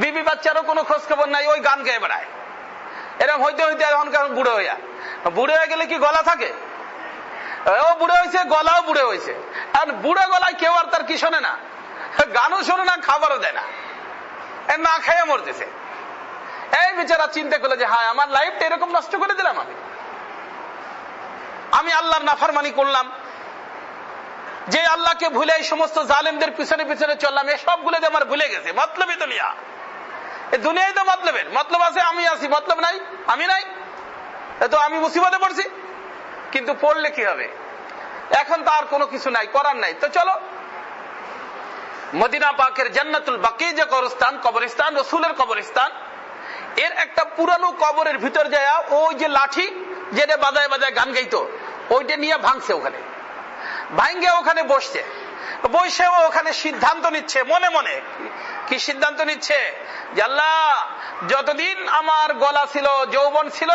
বিবি বাচ্চারও কোনো খোঁজ খবর নাই, ওই গান গেয়ে বেড়ায়। এরকম হইতে হইতে এখন বুড়ো হইয়া, বুড়ো হয়ে গেলে কি গলা থাকে? ও বুড়ো হয়েছে, গলাও বুড়ো হয়েছে। আর বুড়ো গলায় কেউ আর তার কি শোনে না, গানও শোনে না, খাবারও দেয় না, না খেয়ে মরতেছে। এই বেচারা চিন্তা করলো যে হ্যাঁ, আমার লাইফটা এরকম নষ্ট করে দিলাম, আমি আল্লাহর নাফরমানি করলাম, যে আল্লাহকে ভুলে এই সমস্ত জালেমদের পিছনে পিছনে চললাম, এই সবগুলো আমার ভুলে গেছে। মতলবই দুনিয়া, এই দুনিয়ায় তো মতলবের মতলব আছে, আমি আছি, মতলব নাই, আমি নাই, তো আমি মুসিবতে পড়ছি। কিন্তু পড়লে কি হবে, এখন তো আর কোনো কিছু নাই, করার নাই। তো চলো মদিনা পাকের জান্নাতুল বাকি যে কবরস্থান, রসুলের কবরস্থান, এর একটা পুরানো কবরের ভিতর যায় ওই যে লাঠি যেটা বাজায় বাজায় গান গাইতো, ওইটা নিয়ে ভাঙছে, ওখানে ভাঙ্গে ওখানে বসছে, বসে ওখানে সিদ্ধান্ত নিচ্ছে মনে মনে। কি সিদ্ধান্ত নিচ্ছে? যে আল্লাহ, যতদিন আমার গলা ছিল, যৌবন ছিল,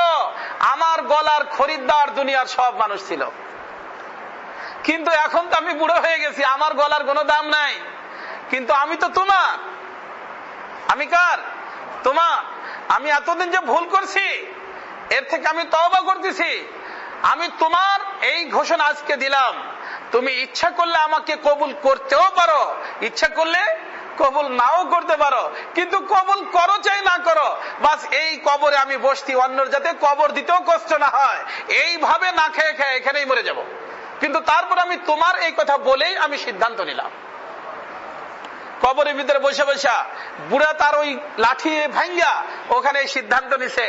আমার গলার খরিদ্দার দুনিয়ার সব মানুষ ছিল, কিন্তু এখন তো আমি বুড়ো হয়ে গেছি, আমার গলার কোনো দাম নাই, কিন্তু আমি তো তোমার। আমি কার? তোমার। আমি এতদিন যে ভুল করছি, এর থেকে আমি তওবা করতেছি। আমি তোমার এই ঘোষণা আজকে দিলাম, তুমি ইচ্ছা করলে আমাকে কবুল করতেও পারো, ইচ্ছা করলে কবুল নাও করতে পারো, কিন্তু কবুল করো চাই না করো, বাস এই কবরে আমি বসতি, অন্যর যাতে কবর দিতেও কষ্ট না হয়, এইভাবে না খেয়ে খেয়ে এখানেই মরে যাব। কিন্তু তারপর আমি তোমার এই কথা বলেই আমি সিদ্ধান্ত নিলাম। কবরের ভিতরে বসে বসে বুড়া তার ওই লাঠি ভাঙ্গা ওখানে সিদ্ধান্ত নিছে।